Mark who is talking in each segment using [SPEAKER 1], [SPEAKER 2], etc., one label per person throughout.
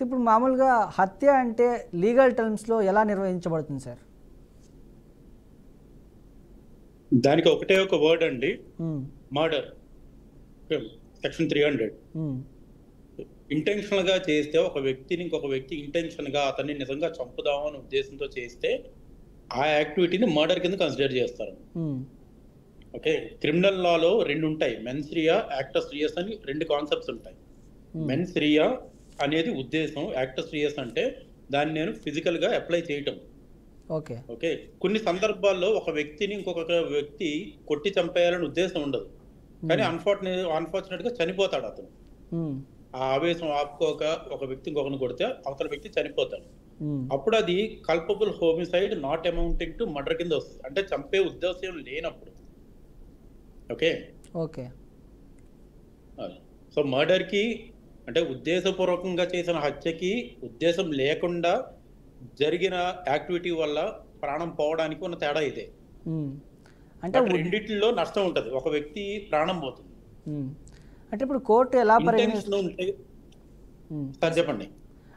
[SPEAKER 1] So ఇప్పుడు మామూలుగా హత్య అంటే లీగల్ టర్మ్స్లో ఎలా నిర్వహించబడుతుంది సార్?
[SPEAKER 2] దానికి ఒకటే ఒక వర్డ్ అండి,
[SPEAKER 1] మ్మ్.
[SPEAKER 2] మర్డర్. సెక్షన్ 300.
[SPEAKER 1] మ్మ్.
[SPEAKER 2] ఇంటెన్షనల్ గా చేస్తే ఒక వ్యక్తిని ఇంకొక వ్యక్తి ఇంటెన్షన్ గా అతన్ని నిజంగా చంపుదాం అనే ఉద్దేశంతో చేస్తే ఆ యాక్టివిటీని మర్డర్ కింద కన్సిడర్ చేస్తారు.
[SPEAKER 1] మ్మ్.
[SPEAKER 2] ఓకే, క్రిమినల్ లాలో రెండు ఉంటాయి, మెన్స్ రియా, యాక్టస్ రియస్ అని రెండు కాన్సెప్ట్స్ ఉంటాయి. మెన్స్ రియా అనేది ఉద్దేశం, యాక్టస్ రియస్ అంటే దాన్ని నేను ఫిజికల్ గా అప్లై చేయటం.
[SPEAKER 1] ఓకే.
[SPEAKER 2] ఓకే, కొన్ని సందర్భాల్లో ఒక వ్యక్తిని ఇంకొక వ్యక్తి కొట్టి చంపేయాలని ఉద్దేశం ఉండదు, కానీ అన్ఫార్చునేట్ గా చనిపోతాడు అతను.
[SPEAKER 1] మ్మ్.
[SPEAKER 2] ఆ ఆవేశం ఆపుకోక ఒక వ్యక్తి ఇంకొకరిని కొడితే అవతల వ్యక్తి చనిపోతాడు.
[SPEAKER 1] మ్మ్.
[SPEAKER 2] అప్పుడు అది culpable homicide not amounting to murder కింద వస్తుంది, అంటే చంపే ఉద్దేశం లేనప్పుడు. Okay
[SPEAKER 1] okay.
[SPEAKER 2] సో మర్డర్ కి అంటే ఉద్దేశపూర్వకంగా చేసిన హత్యకి ఉద్దేశం లేకుండా జరిగిన యాక్టివిటీ వల్ల ప్రాణం పోవడానికి ఉన్న తేడా ఇదే.
[SPEAKER 1] మ్మ్. అంటే
[SPEAKER 2] రెండిట్లో నష్టం ఉంటుంది, ఒక వ్యక్తి ప్రాణం పోతుంది.
[SPEAKER 1] మ్మ్. అంటే ఇప్పుడు కోర్టు ఎలా పరిగణిస్తుంది?
[SPEAKER 2] సార్ చెప్పండి.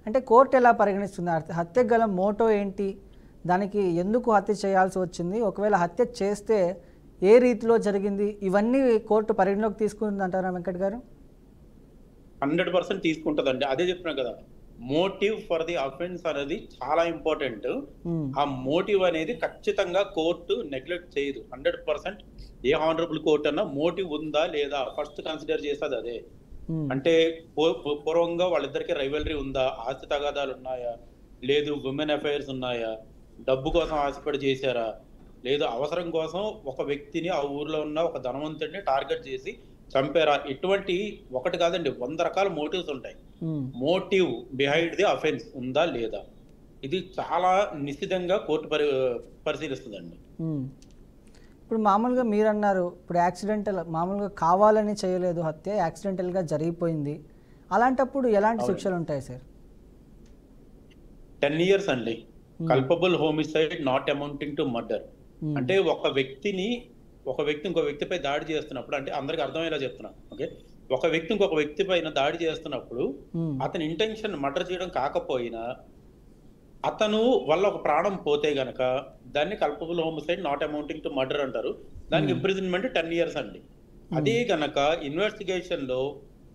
[SPEAKER 1] అంటే కోర్టు ఎలా పరిగణిస్తుంది? హత్యకు గల మోటో ఏంటి, దానికి ఎందుకు హత్య చేయాల్సి వచ్చింది, ఒకవేళ హత్య చేస్తే ఏ రీతిలో జరిగింది, ఇవన్నీ కోర్టు పరిగణలోకి తీసుకుంటుంది అంటారా వెంకట్ గారు?
[SPEAKER 2] 100% తీసుకుంటుందండి. అదే చెప్తున్నా కదా, మోటివ్ ఫర్ ది అఫెన్స్ అనేది చాలా ఇంపార్టెంట్. ఆ మోటివ్ అనేది ఖచ్చితంగా కోర్టు నెగ్లెక్ట్ చేయదు. 100% ఏ హానరబుల్ కోర్టు అన్నా మోటివ్ ఉందా లేదా ఫస్ట్ కన్సిడర్ చేసేది అదే. అంటే పూర్వంగా వాళ్ళిద్దరికి రైవలరీ ఉందా, ఆస్తి తగాదాలు ఉన్నాయా, లేదు ఉమెన్ అఫైర్స్ ఉన్నాయా, డబ్బు కోసం ఆశపడి చేశారా, లేదు అవసరం కోసం ఒక వ్యక్తిని ఆ ఊర్లో ఉన్న ఒక ధనవంతుడిని టార్గెట్ చేసి చంపారా, ఇటువంటి ఒకటి కాదండి 100 రకాల మోటివ్స్ ఉంటాయి. మోటివ్ బిహైండ్ ది అఫెన్స్ ఉందా లేదా, ఇది చాలా నిశ్చితంగా కోర్టు పరిశీలిస్తుందండి.
[SPEAKER 1] ఇప్పుడు మామూలుగా మీరు అన్నారు, ఇప్పుడు యాక్సిడెంటల్, మామూలుగా కావాలని చేయలేదు హత్య, యాక్సిడెంటల్గా జరిగిపోయింది, అలాంటప్పుడు ఎలాంటి శిక్షలు ఉంటాయి సార్?
[SPEAKER 2] 10 years అండి, culpable homicide not amounting to murder. అంటే ఒక వ్యక్తి ఇంకో వ్యక్తిపై దాడి చేస్తున్నప్పుడు, అంటే అందరికి అర్థమయ్యేలా చెప్తున్నా. ఓకే, ఒక వ్యక్తి ఇంకొక వ్యక్తి పైన దాడి చేస్తున్నప్పుడు అతని ఇంటెన్షన్ మర్డర్ చేయడం కాకపోయినా అతను వల్ల ఒక ప్రాణం పోతే గనక దాన్ని culpable homicide not amounting to murder అంటారు. దానికి ఇంప్రిజన్మెంట్ 10 years అండి. అదే గనక ఇన్వెస్టిగేషన్ లో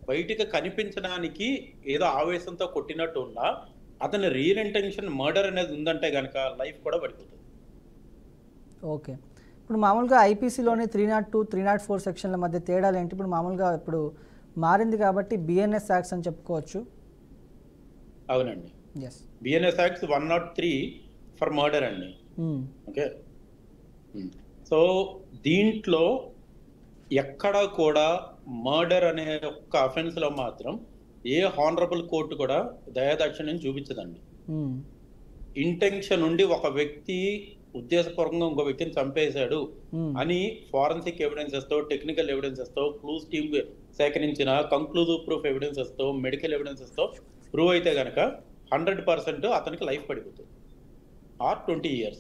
[SPEAKER 2] బయటికి కనిపించడానికి ఏదో ఆవేశంతో కొట్టినట్టు ఉన్నా అతని రియల్ ఇంటెన్షన్ మర్డర్ అనేది ఉందంటే గనక లైఫ్ కూడా పడిపోతుంది.
[SPEAKER 1] ఓకే, ఇప్పుడు మామూలుగా ఐపీసీలోని 302, 304 సెక్షన్ల మధ్య తేడాలు ఏంటి? ఇప్పుడు మామూలుగా ఇప్పుడు మారింది కాబట్టి బిఎన్ఎస్ యాక్ట్స్ అని చెప్పుకోవచ్చు.
[SPEAKER 2] అవునండి, బిఎన్ఎస్ యాక్ట్స్ 103 ఫర్ మర్డర్ అండి. ఓకే, సో దీంట్లో ఎక్కడ కూడా మర్డర్ అనే ఒక్క అఫెన్స్ లో మాత్రం ఏ హానరబుల్ కోర్టు కూడా దయాదాక్షిణ్యం చూపించదండి. ఇంటెన్షన్ ఉండి ఒక వ్యక్తి ఉద్దేశపూర్వకంగా ఇంకో వ్యక్తిని చంపేశాడు అని ఫారెన్సిక్ ఎవిడెన్సెస్ తో, టెక్నికల్ ఎవిడెన్సెస్ తో, క్లూస్ టీమ్ సేకరించిన కంక్లూజివ్ ప్రూఫ్ ఎవిడెన్సెస్ తో, మెడికల్ ఎవిడెన్సెస్ తో ప్రూవ్ అయితే గనక 100% అతనికి లైఫ్ పడిపోతుంది ఆర్ 20 years.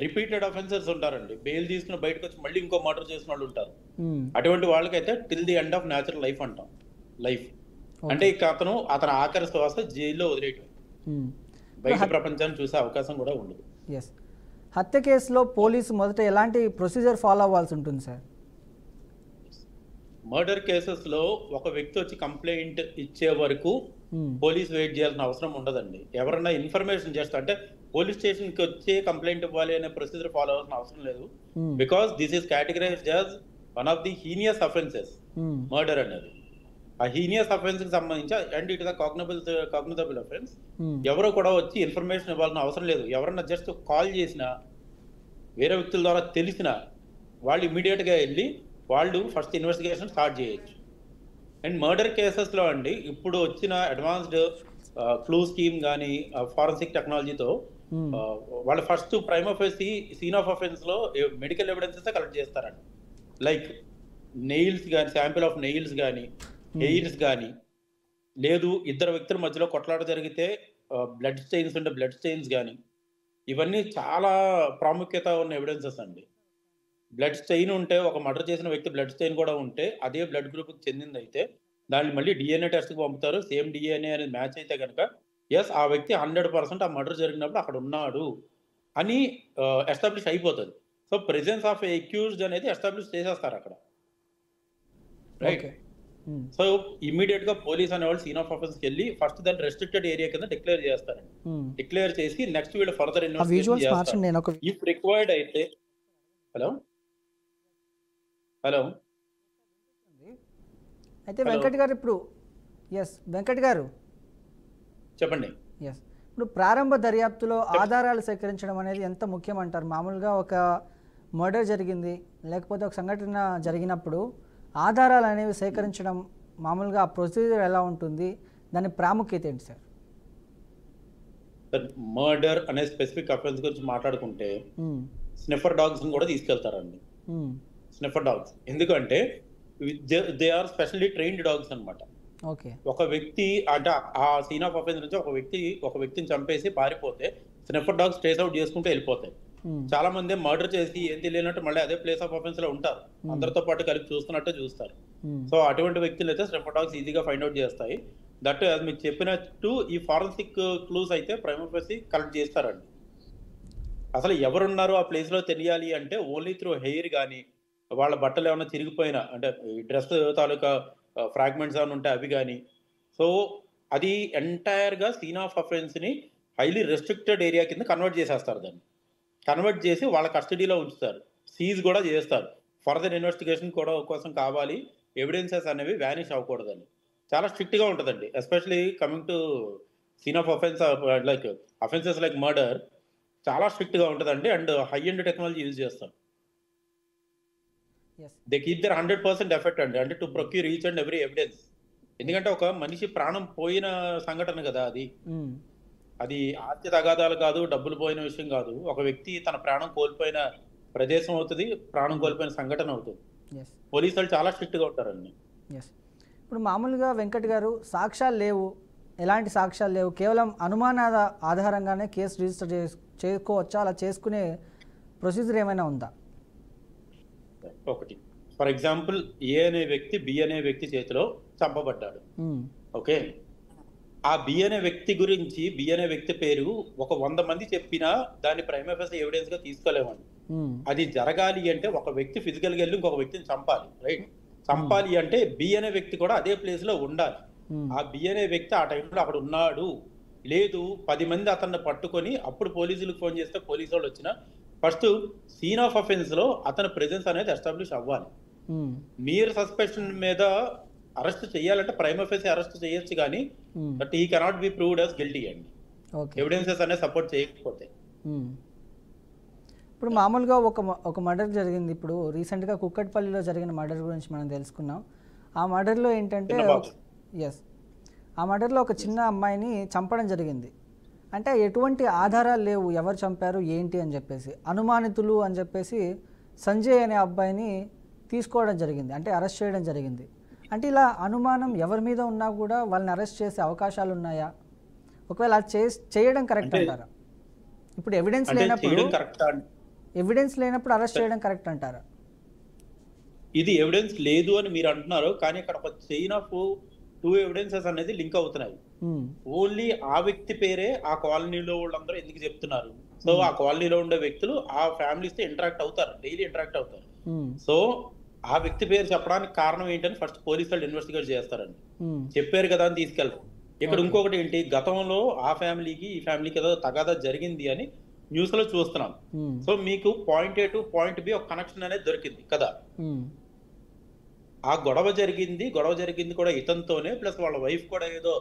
[SPEAKER 2] రిపీటెడ్ అఫెన్సెస్ ఉంటారండి, బెయిల్ తీసుకుని బయటకు వచ్చి మళ్ళీ ఇంకో మర్డర్ చేసిన వాళ్ళు ఉంటారు. అటువంటి వాళ్ళకైతే till the end of natural life అంటాం. లైఫ్ అంటే ఇక అతను ఆఖరి శ్వాస జైల్లో వదిలేయటం, బయట ప్రపంచాన్ని చూసే అవకాశం కూడా ఉండదు.
[SPEAKER 1] హత్య కేసులో పోలీసు మొదట ఎలాంటి ప్రొసీజర్ ఫాలో అవ్వాల్సి ఉంటుంది సార్?
[SPEAKER 2] మర్డర్ కేసెస్ లో ఒక వ్యక్తి వచ్చి కంప్లైంట్ ఇచ్చే వరకు పోలీస్ వెయిట్ చేయాల్సిన అవసరం ఉండదండి. ఎవరన్నా ఇన్ఫర్మేషన్ చేస్తా అంటే పోలీస్ స్టేషన్ కి వచ్చి కంప్లైంట్ ఇవ్వాలి అనే ప్రొసీజర్ ఫాలో అవ్వాల్సిన అవసరం లేదు. Because this is categorised as one of the heinous offences murder అనేది. ఆ హీనియస్ అఫెన్స్ కి సంబంధించి and it the cognizable offence. ఎవరో కూడా వచ్చి ఇన్ఫర్మేషన్ ఇవ్వాల్సిన అవసరం లేదు. ఎవరన్నా జస్ట్ కాల్ చేసినా, వేరే వ్యక్తుల ద్వారా తెలిసినా వాళ్ళు ఇమీడియట్ గా వెళ్ళి వాళ్ళు ఫస్ట్ ఇన్వెస్టిగేషన్ స్టార్ట్ చేయొచ్చు. అండ్ మర్డర్ కేసెస్ లో అండి ఇప్పుడు వచ్చిన అడ్వాన్స్డ్ క్లూ స్కీమ్ కానీ ఫారెన్సిక్ టెక్నాలజీతో వాళ్ళు first prime offence scene of offence లో మెడికల్ ఎవిడెన్సెస్ కలెక్ట్ చేస్తారండి. లైక్ నెయిల్స్ కానీ, శాంపిల్ ఆఫ్ నెయిల్స్ కానీ, హెయిర్స్ కానీ, లేదు ఇద్దరు వ్యక్తుల మధ్యలో కొట్లాట జరిగితే బ్లడ్ స్టెయిన్స్ ఉంటే బ్లడ్ స్టెయిన్స్ కానీ, ఇవన్నీ చాలా ప్రాముఖ్యత ఉన్న ఎవిడెన్సెస్ అండి. బ్లడ్ స్టెయిన్ ఉంటే, ఒక మర్డర్ చేసిన వ్యక్తి బ్లడ్ స్టెయిన్ కూడా ఉంటే అదే బ్లడ్ గ్రూప్కి చెందింది అయితే దాన్ని మళ్ళీ డిఎన్ఏ టెస్ట్కి పంపుతారు. సేమ్ డిఎన్ఏ అనేది మ్యాచ్ అయితే కనుక ఆ వ్యక్తి 100% ఆ మర్డర్ జరిగినప్పుడు అక్కడ ఉన్నాడు అని ఎస్టాబ్లిష్ అయిపోతుంది. సో ప్రెజెన్స్ ఆఫ్ అక్యూజ్డ్ అనేది ఎస్టాబ్లిష్ చేసేస్తారు అక్కడ, రైట్? సో ఇమీడియట్ గా పోలీస్ అనేవాళ్ళు సీన్ ఆఫ్ ఆఫెన్స్ కి వెళ్ళి ఫస్ట్ దాన్ని రెస్ట్రిక్టెడ్ ఏరియా కింద డిక్లేర్ చేస్తారండి. డిక్లేర్ చేసి నెక్స్ట్ వీళ్ళు ఫర్దర్ ఇన్వెస్టిగేషన్ చేస్తారు. ఇఫ్ రిక్వైర్డ్ అయితే హలో
[SPEAKER 1] అయితే వెంకట్ గారు ఇప్పుడు వెంకట్ గారు
[SPEAKER 2] చెప్పండి.
[SPEAKER 1] ఇప్పుడు ప్రారంభ దర్యాప్తులో ఆధారాలు సేకరించడం అనేది ఎంత ముఖ్యం అంటారు? మామూలుగా ఒక మర్డర్ జరిగింది లేకపోతే ఒక సంఘటన జరిగినప్పుడు ఆధారాలు అనేవి సేకరించడం మామూలుగా ఆ ప్రొసీజర్ ఎలా ఉంటుంది, దాని ప్రాముఖ్యత ఏంటి సార్?
[SPEAKER 2] మర్డర్ అనే స్పెసిఫిక్ అఫెన్స్ గురించి మాట్లాడుకుంటే స్నిఫర్ డాగ్స్ కూడా తీసుకెళ్తారండి. స్నిఫర్ డాగ్స్ ఎందుకంటే they are specially trained dogs అన్నమాట. ఒక వ్యక్తి అంటే ఆ సీన్ ఆఫ్ అఫెన్స్ నుంచి ఒక వ్యక్తిని చంపేసి పారిపోతే స్నిఫర్ డాగ్స్ ట్రేస్ అవుట్ చేసుకుంటూ వెళ్ళిపోతాయి. చాలా మంది మర్డర్ చేసి ఏం తెలియనట్టు మళ్ళీ అదే ప్లేస్ ఆఫ్ అఫెన్స్ లో ఉంటారు, అందరితో పాటు కలిపి చూస్తున్నట్టు చూస్తారు. సో అటువంటి వ్యక్తులు అయితే స్నిఫర్ డాగ్స్ ఈజీగా ఫైండ్ అవుట్ చేస్తాయి. దట్ అది మీకు చెప్పినట్టు ఈ ఫారెన్సిక్ క్లూస్ అయితే ప్రైమరీ ఫేసి కలెక్ట్ చేస్తారండి. అసలు ఎవరున్నారు ఆ ప్లేస్ లో తెలియాలి అంటే ఓన్లీ త్రూ హెయిర్ కానీ, వాళ్ళ బట్టలు ఏమైనా చిరిగిపోయినా అంటే డ్రెస్ తాలూకా ఫ్రాగ్మెంట్స్ ఏమైనా ఉంటే అవి కానీ. సో అది ఎంటైర్ గా సీన్ ఆఫ్ అఫెన్స్ ని హైలీ రెస్ట్రిక్టెడ్ ఏరియా కింద కన్వర్ట్ చేసేస్తారు. దాన్ని కన్వర్ట్ చేసి వాళ్ళ కస్టడీలో ఉంచుతారు, సీజ్ కూడా చేస్తారు. ఫర్దర్ ఇన్వెస్టిగేషన్ కూడా కోసం కావాలి, ఎవిడెన్సెస్ అనేవి వ్యానిష్ అవ్వకూడదని చాలా స్ట్రిక్ట్ గా ఉంటుందండి. Especially coming to scene of offence like offences like murder చాలా స్ట్రిక్ట్ గా ఉంటుందండి. And high end technology use చేస్తారు. దే కీప్ దర్ 100% ఎఫెక్ట్ అండి, అంటే to procure each and every evidence. ఎందుకంటే ఒక మనిషి ప్రాణం పోయిన సంఘటన కదా అది. అది ఆస్తి తగాదాలు కాదు, డబ్బులు పోయిన విషయం కాదు. ఒక వ్యక్తి తన ప్రాణం కోల్పోయిన ప్రదేశం అవుతుంది, ప్రాణం కోల్పోయిన సంఘటన అవుతుంది. పోలీసు వాళ్ళు చాలా స్ట్రిక్ట్ గా ఉంటారండి.
[SPEAKER 1] ఇప్పుడు మామూలుగా వెంకట్ గారు సాక్ష్యాలు లేవు, ఎలాంటి సాక్ష్యాలు లేవు, కేవలం అనుమానాల ఆధారంగానే కేసు రిజిస్టర్ చేసుకోవచ్చా? అలా చేసుకునే ప్రొసీజర్ ఏమైనా ఉందా?
[SPEAKER 2] ఒకటి ఫర్ ఎగ్జాంపుల్ ఏ అనే వ్యక్తి బి అనే వ్యక్తి చేతిలో చంపబడ్డాడు. ఓకే, ఆ బి అనే వ్యక్తి గురించి బి అనే వ్యక్తి పేరు ఒక 100 మంది చెప్పినా దాన్ని ప్రైమరీ ఫేసి ఎవిడెన్స్ గా తీసుకోలేమండి. అది జరగాలి అంటే ఒక వ్యక్తి ఫిజికల్ గా వెళ్ళి ఇంకొక వ్యక్తిని చంపాలి, రైట్? చంపాలి అంటే బి అనే వ్యక్తి కూడా అదే ప్లేస్ లో ఉండాలి. ఆ బి అనే వ్యక్తి ఆ టైంలో అక్కడ ఉన్నాడు, లేదు 10 మంది అతన్ని పట్టుకొని అప్పుడు పోలీసులకు ఫోన్ చేస్తే పోలీసు వాళ్ళు వచ్చిన ఫస్ట్ సీన్ ఆఫ్ అఫెన్స్ లో అతని ప్రెజెన్స్ అనేది ఎస్టాబ్లిష్ అవ్వాలి. మీరు సస్పెక్షన్ మీద అరెస్ట్ చేయాలంటే ప్రైమరీ ఫేసి అరెస్ట్ చేయొచ్చు, కానీ but he cannot be proved as guilty అండి, ఎవిడెన్సెస్ అనేది సపోర్ట్ చేయకపోతే.
[SPEAKER 1] ఇప్పుడు మామూలుగా ఒక మర్డర్ జరిగింది, ఇప్పుడు రీసెంట్గా కుక్కట్పల్లిలో జరిగిన మర్డర్ గురించి మనం తెలుసుకున్నాం. ఆ మర్డర్లో ఏంటంటే ఆ మర్డర్లో ఒక చిన్న అమ్మాయిని చంపడం జరిగింది. అంటే ఎటువంటి ఆధారాలు లేవు ఎవరు చంపారు ఏంటి అని చెప్పేసి, అనుమానితులు అని చెప్పేసి సంజయ్ అనే అబ్బాయిని తీసుకోవడం జరిగింది, అంటే అరెస్ట్ చేయడం జరిగింది. అంటే ఇలా అనుమానం ఎవరి మీద ఉన్నా కూడా వాళ్ళని అరెస్ట్ చేసే అవకాశాలు ఉన్నాయా? ఒకవేళ అది చేయడం కరెక్ట్ అంటారా? ఇప్పుడు ఎవిడెన్స్ లేనప్పుడు అరెస్ట్ చేయడం కరెక్ట్ అంటారా?
[SPEAKER 2] ఇది ఎవిడెన్స్ లేదు అని మీరు అంటున్నారు, కానీ ఇక్కడ ఒక చైన్ ఆఫ్ 2 ఎవిడెన్సెస్ అనేది లింక్ అవుతున్నాయి. ఓన్లీ ఆ వ్యక్తి పేరే ఆ కాలనీలో వాళ్ళందరూ ఎందుకు చెప్తున్నారు? సో ఆ కాలనీలో ఉండే వ్యక్తులు ఆ ఫ్యామిలీస్ తో ఇంటరాక్ట్ అవుతారు, డైలీ ఇంటరాక్ట్ అవుతారు. సో ఆ వ్యక్తి పేరు చెప్పడానికి కారణం ఏంటని ఫస్ట్ పోలీసు వాళ్ళు ఇన్వెస్టిగేట్ చేస్తారండి. చెప్పారు కదా అని తీసుకెళ్తారు. ఇక్కడ ఇంకొకటి ఏంటి, గతంలో ఆ ఫ్యామిలీకి ఈ ఫ్యామిలీకి ఏదో తగాదా జరిగింది అని న్యూస్ లో చూస్తున్నాం. సో మీకు point A to point B ఒక కనెక్షన్ అనేది దొరికింది కదా. ఆ గొడవ జరిగింది కూడా ఇతనితోనే, ప్లస్ వాళ్ళ వైఫ్ కూడా ఏదో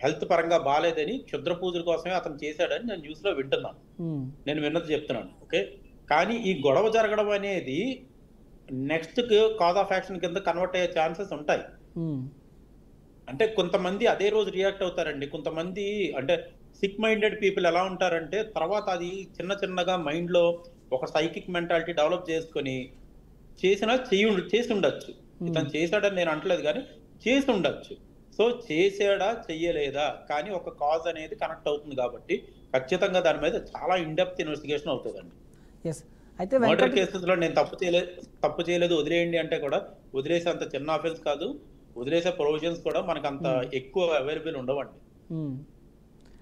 [SPEAKER 2] హెల్త్ పరంగా బాగాలేదని క్షుద్ర పూజల కోసమే అతను చేశాడని నేను న్యూస్ లో వింటున్నాను, నేను విన్నది చెప్తున్నాను. ఓకే, కానీ ఈ గొడవ జరగడం అనేది నెక్స్ట్ కాజ్ ఆఫ్ యాక్షన్ కింద కన్వర్ట్ అయ్యే ఛాన్సెస్ ఉంటాయి. అంటే కొంతమంది అదే రోజు రియాక్ట్ అవుతారండి, కొంతమంది అంటే సిక్ మైండెడ్ పీపుల్ ఎలా ఉంటారంటే తర్వాత అది చిన్నగా మైండ్ లో ఒక సైకిక్ మెంటాలిటీ డెవలప్ చేసుకొని చేసి ఉండొచ్చు. ఇతను చేశాడని నేను అంటలేదు, కానీ చేసి ఉండొచ్చు. సో చేసాడా చెయ్యలేదా కానీ ఒక కాజ్ అనేది కనెక్ట్ అవుతుంది కాబట్టి ఖచ్చితంగా దాని మీద చాలా ఇన్డెప్త్ ఇన్వెస్టిగేషన్ అవుతుందండి. మర్డర్ కేసెస్ లో నేను తప్పు చేయలేదు వదిలేయండి అంటే కూడా వదిలేసే అంత చిన్న ఆఫెన్స్ కాదు. వదిలేసే ప్రొవిజన్స్ కూడా మనకు అంత ఎక్కువ అవైలబుల్ ఉండవండి.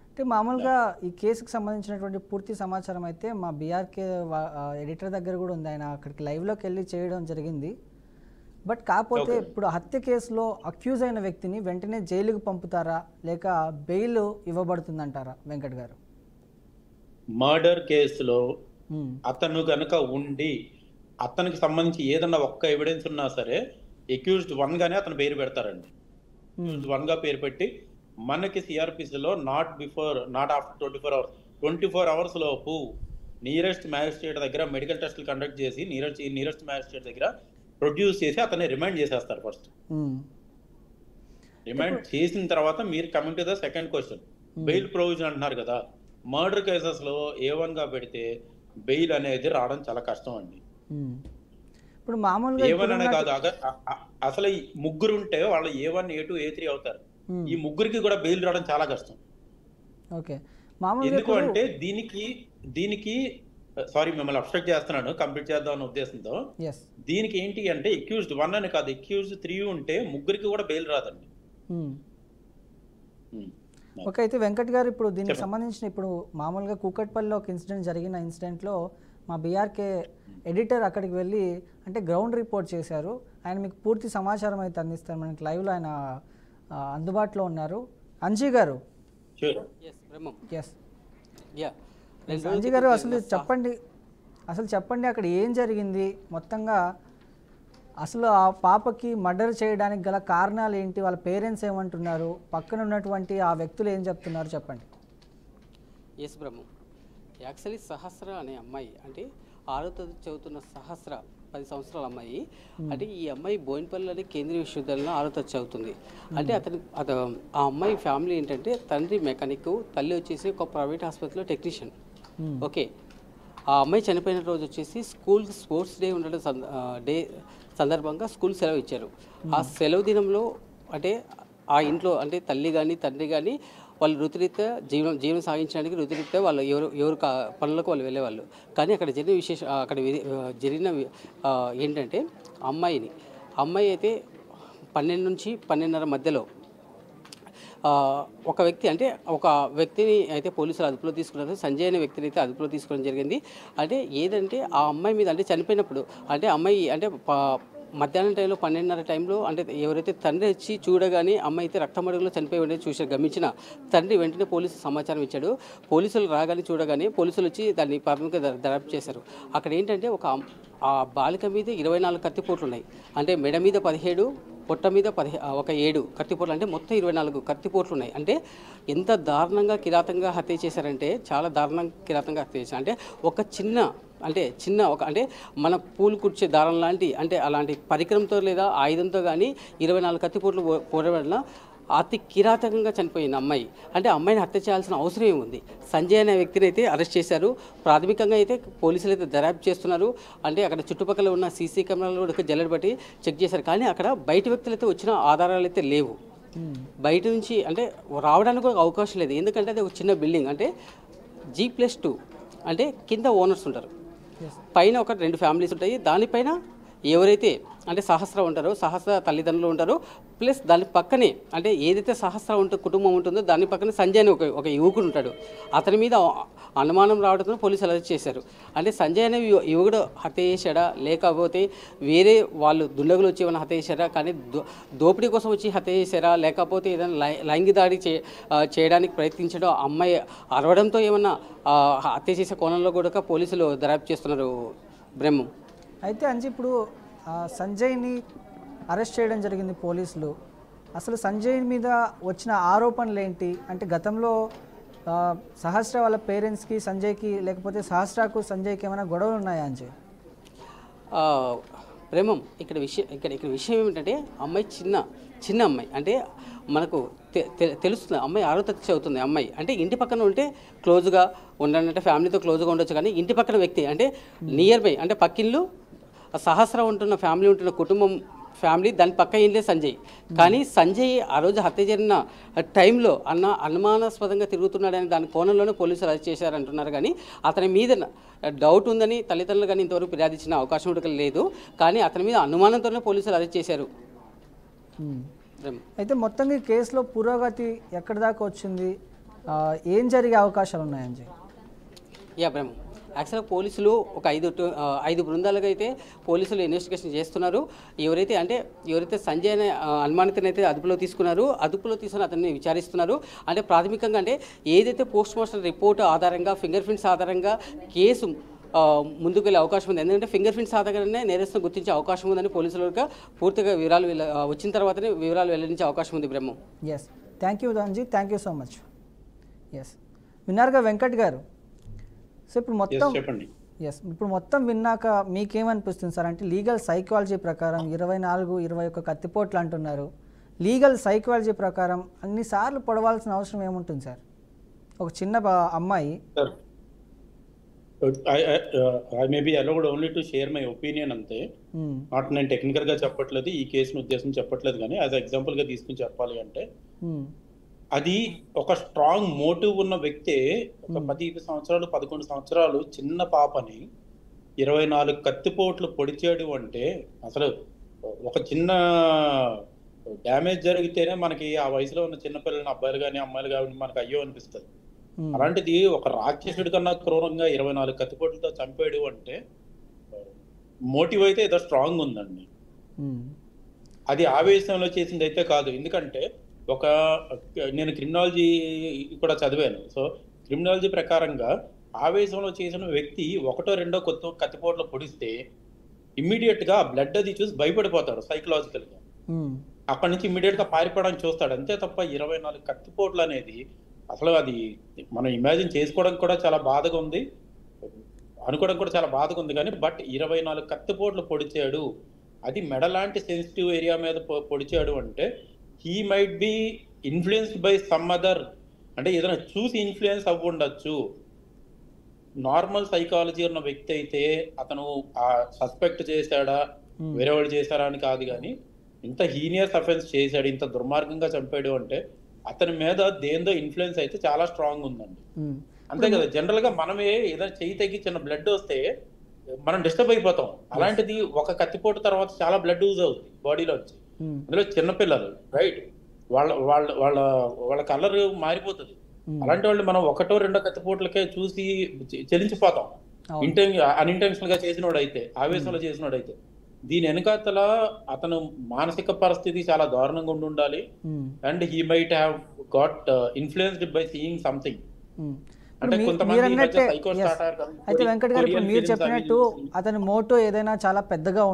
[SPEAKER 1] అంటే మామూలుగా ఈ కేసుకు సంబంధించినటువంటి పూర్తి సమాచారం అయితే మా బీఆర్కే ఎడిటర్ దగ్గర కూడా ఉంది. ఆయన అక్కడికి లైవ్లోకి వెళ్ళి చేయడం జరిగింది. బట్ కాకపోతే ఇప్పుడు హత్య కేసులో అక్యూజ్ అయిన వ్యక్తిని వెంటనే జైలుకు పంపుతారా లేక బెయిల్ ఇవ్వబడుతుందంటారా వెంకట్ గారు?
[SPEAKER 2] మర్డర్ కేసులో అతను గనక ఉండి అతనికి సంబంధించి ఏదన్నా ఒక్క ఎవిడెన్స్ ఉన్నా సరే అక్యూజ్డ్ 1 గానే అతను పేరు పెడతారండి. అక్యూజ్డ్ 1 గా పేరు పెట్టి మనకి సిఆర్పిసిలో నాట్ ఆఫ్టర్ 24 అవర్స్ లోపు నియరెస్ట్ మ్యాజిస్ట్రేట్ దగ్గర మెడికల్ టెస్టులు కండక్ట్ చేసి నియరెస్ట్ మ్యాజిస్ట్రేట్ దగ్గర ప్రొడ్యూస్ చేసి అతన్ని రిమైండ్ చేసేస్తారు. ఫస్ట్ రిమైండ్ చేసిన తర్వాత మీరు coming to the second question, bail provision అంటున్నారు కదా. మర్డర్ కేసెస్ లో A1 గా పెడితే బెయిల్ అనేది రావడం చాలా కష్టం అండి.
[SPEAKER 1] ఇప్పుడు మామూలుగా
[SPEAKER 2] A1 అనే కాదు, అసలు ఈ ముగ్గురు ఉంటే వాళ్ళు A1, A2, A3 అవుతారు. ఈ ముగ్గురికి కూడా బెయిల్ రావడం చాలా కష్టం.
[SPEAKER 1] ఓకే,
[SPEAKER 2] ఎందుకు అంటే దీనికి సారీ మిమ్మల్ని అబ్స్ట్రక్ట్ చేస్తున్నాను, కంప్లీట్ చేద్దాం అనే ఉద్దేశంతో. దీనికి ఏంటి అంటే అక్యూజ్డ్ 1 అని కాదు, అక్యూజ్డ్ 3 ఉంటే ముగ్గురికి కూడా బెయిల్ రాదండి.
[SPEAKER 1] ఓకే, అయితే వెంకట్ గారు ఇప్పుడు దీనికి సంబంధించిన ఇప్పుడు మామూలుగా కూకట్పల్లిలో ఒక ఇన్సిడెంట్ జరిగిన ఇన్సిడెంట్లో మా బీఆర్కే ఎడిటర్ అక్కడికి వెళ్ళి అంటే గ్రౌండ్ రిపోర్ట్ చేశారు. ఆయన మీకు పూర్తి సమాచారం అయితే అందిస్తారు. మనకి లైవ్లో ఆయన అందుబాటులో ఉన్నారు. అంజీ గారు, అంజీ గారు అసలు చెప్పండి అక్కడ ఏం జరిగింది మొత్తంగా, అసలు ఆ పాపకి మర్డర్ చేయడానికి గల కారణాలు ఏంటి, వాళ్ళ పేరెంట్స్ ఏమంటున్నారు, పక్కన ఉన్నటువంటి ఆ వ్యక్తులు ఏం చెప్తున్నారు చెప్పండి.
[SPEAKER 3] ఎస్ బ్రహ్మ, యాక్చువల్లీ సహస్ర అనే అమ్మాయి అంటే 6వ తరగతి చదువుతున్న సహస్ర 10 సంవత్సరాల అమ్మాయి. అంటే ఈ అమ్మాయి బోయినపల్లిలోని కేంద్రీయ విశ్వవిద్యాలయంలో 6వ తరగతి చదువుతుంది. అంటే ఆ అమ్మాయి ఫ్యామిలీ ఏంటంటే తండ్రి మెకానిక్, తల్లి వచ్చేసి ఒక ప్రైవేట్ హాస్పిటల్లో టెక్నీషియన్. ఓకే, ఆ అమ్మాయి చనిపోయిన రోజు వచ్చేసి స్పోర్ట్స్ డే ఉండడం సందర్భంగా స్కూల్ సెలవు ఇచ్చారు. ఆ సెలవు దినంలో అంటే ఆ ఇంట్లో అంటే తల్లి కానీ తండ్రి కానీ వాళ్ళు వృత్తిరీత్యా జీవనం సాగించడానికి వృత్తిరీత్యా వాళ్ళు ఎవరు పనులకు వాళ్ళు వెళ్ళేవాళ్ళు. కానీ అక్కడ జరిగిన ఏంటంటే అమ్మాయి అయితే 12 నుంచి 12:30 మధ్యలో ఒక వ్యక్తిని అయితే పోలీసులు అదుపులో తీసుకున్నారు. సంజయ్ అనే వ్యక్తిని అయితే అదుపులో తీసుకోవడం జరిగింది. అంటే ఏదంటే ఆ అమ్మాయి మీద అంటే చనిపోయినప్పుడు అంటే అమ్మాయి అంటే మధ్యాహ్నం టైంలో 12:30 టైంలో అంటే ఎవరైతే తండ్రి వచ్చి చూడగానే అమ్మాయి అయితే రక్తమడుగులో చనిపోయి ఉండేది గమనించిన తండ్రి వెంటనే పోలీసు సమాచారం ఇచ్చాడు. పోలీసులు రాగానే చూడగానే పోలీసులు వచ్చి దాన్ని ప్రాథమిక దర్యాప్తు చేశారు. అక్కడ ఏంటంటే ఆ బాలిక మీద 24 కత్తిపోట్లు ఉన్నాయి. అంటే మెడ మీద 17, పొట్ట మీద 7 కత్తిపోట్లు, అంటే మొత్తం 24 కత్తిపోట్లు ఉన్నాయి. అంటే ఎంత దారుణంగా కిరాతంగా హత్య చేశారంటే చాలా దారుణంగా కిరాతంగా హత్య చేశారు. అంటే ఒక అంటే మన పూలు కుర్చే దారం లాంటి అంటే అలాంటి పరికరంతో లేదా ఆయుధంతో కానీ 24 కత్తిపోట్లు పోరబడిన అతి కిరాతకంగా చనిపోయిన అమ్మాయి. అంటే అమ్మాయిని హత్య చేయాల్సిన అవసరం ఏముంది? సంజయ్ అనే వ్యక్తిని అయితే అరెస్ట్ చేశారు. ప్రాథమికంగా అయితే పోలీసులు అయితే దర్యాప్తు చేస్తున్నారు. అంటే అక్కడ చుట్టుపక్కల ఉన్న సీసీ కెమెరాలు కూడా జల్లెడ బట్టి చెక్ చేశారు. కానీ అక్కడ బయట వ్యక్తులు అయితే వచ్చిన ఆధారాలు అయితే లేవు. బయట నుంచి అంటే రావడానికి కూడా అవకాశం లేదు. ఎందుకంటే అది ఒక చిన్న బిల్డింగ్, అంటే G+2, అంటే కింద ఓనర్స్ ఉంటారు, పైన ఒక 2 ఫ్యామిలీస్ ఉంటాయి. దానిపైన ఎవరైతే అంటే సహస్ర ఉంటారో, సహస్ర తల్లిదండ్రులు ఉంటారో, ప్లస్ దాని పక్కనే అంటే ఏదైతే సహస్ర కుటుంబం ఉంటుందో దాని పక్కనే సంజయ్ అని ఒక యువకుడు ఉంటాడు. అతని మీద అనుమానం రావడంతో పోలీసులు అరెస్ట్ చేశారు. అంటే సంజయ్ అనే యువకుడు హత్య చేశాడా, లేకపోతే వేరే వాళ్ళు దుండగులు వచ్చి ఏమైనా హత్య చేశారా, కానీ దోపిడీ కోసం వచ్చి హత్య చేశారా, లేకపోతే ఏదైనా లైంగిక దాడి చేయడానికి ప్రయత్నించడం, అమ్మాయి అరవడంతో ఏమన్నా హత్య చేసే కోణంలో కూడా పోలీసులు దర్యాప్తు చేస్తున్నారు బ్రహ్మం.
[SPEAKER 1] అయితే అంజీ ఇప్పుడు సంజయ్ని అరెస్ట్ చేయడం జరిగింది పోలీసులు. అసలు సంజయ్ మీద వచ్చిన ఆరోపణలు ఏంటి? అంటే గతంలో సహస్ర వాళ్ళ పేరెంట్స్కి సంజయ్కి లేకపోతే సహస్రకు సంజయ్కి ఏమైనా గొడవలు ఉన్నాయా అంజీ?
[SPEAKER 3] ప్రేమం ఇక్కడ విషయం ఏమిటంటే అమ్మాయి చిన్న అమ్మాయి, అంటే మనకు తెలుస్తుంది అమ్మాయి 6వ తరగతి చదువుతుంది. అమ్మాయి అంటే ఇంటి పక్కన ఉంటే క్లోజ్గా ఉండాలంటే ఫ్యామిలీతో క్లోజ్గా ఉండొచ్చు, కానీ ఇంటి పక్కన వ్యక్తి అంటే నియర్ బై అంటే పక్కిళ్ళు సహస్ర ఉంటున్న ఫ్యామిలీ ఉంటున్న కుటుంబం ఫ్యామిలీ, దాని పక్క ఇల్లే సంజయ్. కానీ సంజయ్ ఆ రోజు హత్య జరిగిన టైంలో అనుమానాస్పదంగా తిరుగుతున్నాడని దాని కోణంలోనే పోలీసులు అరెస్ట్ చేశారంటున్నారు. కానీ అతని మీద డౌట్ ఉందని తల్లిదండ్రులు కానీ ఇంతవరకు ఫిర్యాదు ఇచ్చిన అవకాశం లేదు. కానీ అతని మీద అనుమానంతోనే పోలీసులు అరెస్ట్ చేశారు.
[SPEAKER 1] అయితే మొత్తంగా ఈ కేసులో పురోగతి ఎక్కడి దాకా వచ్చింది, ఏం జరిగే అవకాశాలు ఉన్నాయండి?
[SPEAKER 3] యా బ్రహ్మ, యాక్చువల్గా పోలీసులు ఒక 5 బృందాలుగా అయితే పోలీసులు ఇన్వెస్టిగేషన్ చేస్తున్నారు. ఎవరైతే సంజయ్ అనే అనుమానితుని అయితే అదుపులో తీసుకుని అతన్ని విచారిస్తున్నారు. అంటే ప్రాథమికంగా ఏదైతే పోస్ట్ మార్టం రిపోర్ట్ ఆధారంగా ఫింగర్ ప్రింట్స్ ఆధారంగా కేసు ముందుకు వెళ్ళే అవకాశం ఉంది. ఎందుకంటే ఫింగర్ ప్రింట్స్ ఆధారంగానే నేరస్తులను గుర్తించే అవకాశం ఉందని పోలీసులకు పూర్తిగా వివరాలు వచ్చిన తర్వాతనే వివరాలు వెల్లడించే అవకాశం ఉంది Brahma.
[SPEAKER 1] Yes, thank you Dhananji, thank you so much. Yes, విన్నారుగా వెంకట్ గారు. సో ఇప్పుడు మొత్తం విన్నాక మీకేమనిపిస్తుంది సార్? అంటే లీగల్ సైకాలజీ ప్రకారం 24-21 కత్తిపోట్లు అంటున్నారు. లీగల్ సైకాలజీ ప్రకారం అన్నిసార్లు పొడవాల్సిన అవసరం ఏముంటుంది సార్? ఒక చిన్న అమ్మాయి.
[SPEAKER 2] I may be allowed only to share my opinion అంతే. నాట్ నేను టెక్నికల్ గా చెప్పట్లేదు, ఈ కేసును ఉద్దేశం చెప్పట్లేదు, కానీ యాజ్ ఎగ్జాంపుల్ గా తీసుకుని చెప్పాలి అంటే అది ఒక స్ట్రాంగ్ మోటివ్ ఉన్న వ్యక్తే ఒక 15 సంవత్సరాలు 11 సంవత్సరాలు చిన్న పాపని 24 కత్తిపోట్లు పొడిచాడు అంటే అసలు ఒక చిన్న డ్యామేజ్ జరిగితేనే మనకి ఆ వయసులో ఉన్న చిన్నపిల్లలని అబ్బాయిలు కానీ అమ్మాయిలు కానీ మనకి అయ్యో అనిపిస్తుంది. అలాంటిది ఒక రాక్షసుడి కన్నా క్రూరంగా 24 కత్తిపోట్లతో చంపాడు అంటే మోటివ్ అయితే ఏదో స్ట్రాంగ్ ఉందండి. అది ఆవేశంలో చేసింది అయితే కాదు. ఎందుకంటే నేను క్రిమినాలజీ కూడా చదివాను. సో క్రిమినాలజీ ప్రకారంగా ఆవేశంలో చేసిన వ్యక్తి 1-2 కొత్త కత్తిపోట్లు పొడిస్తే ఇమ్మీడియట్ గా బ్లడ్ అది చూసి భయపడిపోతాడు సైకలాజికల్ గా. అక్కడి నుంచి ఇమ్మీడియట్ గా పారిపోవడానికి చూస్తాడు. అంతే తప్ప 24 కత్తిపోట్లు అనేది అసలు అది మనం ఇమాజిన్ చేసుకోవడం కూడా చాలా బాధగా ఉంది, అనుకోవడం కూడా చాలా బాధగా ఉంది. కానీ బట్ 24 కత్తిపోట్లు పొడిచాడు, అది మెడ లాంటి సెన్సిటివ్ ఏరియా మీద పొడిచాడు అంటే he might be influenced by some other, అంటే ఏదైనా చూసి ఇన్ఫ్లుయెన్స్ అవ్వ ఉండొచ్చు. నార్మల్ సైకాలజీ ఉన్న వ్యక్తి అయితే అతను ఆ సస్పెక్ట్ చేశాడా వేరే వాళ్ళు చేశారా అని కాదు, కానీ ఇంత హీనియస్ అఫెన్స్ చేశాడు, ఇంత దుర్మార్గంగా చంపాడు అంటే అతని మీద దేందో ఇన్ఫ్లుయెన్స్ అయితే చాలా స్ట్రాంగ్ ఉందండి. అంతే కదా, జనరల్ గా మనమే ఏదైనా చెయ్యి తగ్గి చిన్న బ్లడ్ వస్తే మనం డిస్టర్బ్ అయిపోతాం. అలాంటిది ఒక కత్తిపోటు తర్వాత చాలా బ్లడ్ యూజ్ అవుతుంది బాడీలో వచ్చి. అందులో చిన్నపిల్లలు రైట్, వాళ్ళ వాళ్ళ వాళ్ళ వాళ్ళ కలర్ మారిపోతుంది. అలాంటి వాళ్ళు మనం 1-2 కత్తిపోట్లకే చూసి చెలించిపోతాం అన్ఇంటెన్షనల్ గా చేసినోడు అయితే, ఆవేశంలో చేసినోడు అయితే. దీని వెనకాతల అతను మానసిక పరిస్థితి చాలా దారుణంగా ఉండాలి. And he might have got influenced by seeing something.
[SPEAKER 1] అయితే వెంకట్ గారు, ఇప్పుడు మీరు చెప్పినట్టు అతని మోటో ఏదైనా చాలా పెద్దగా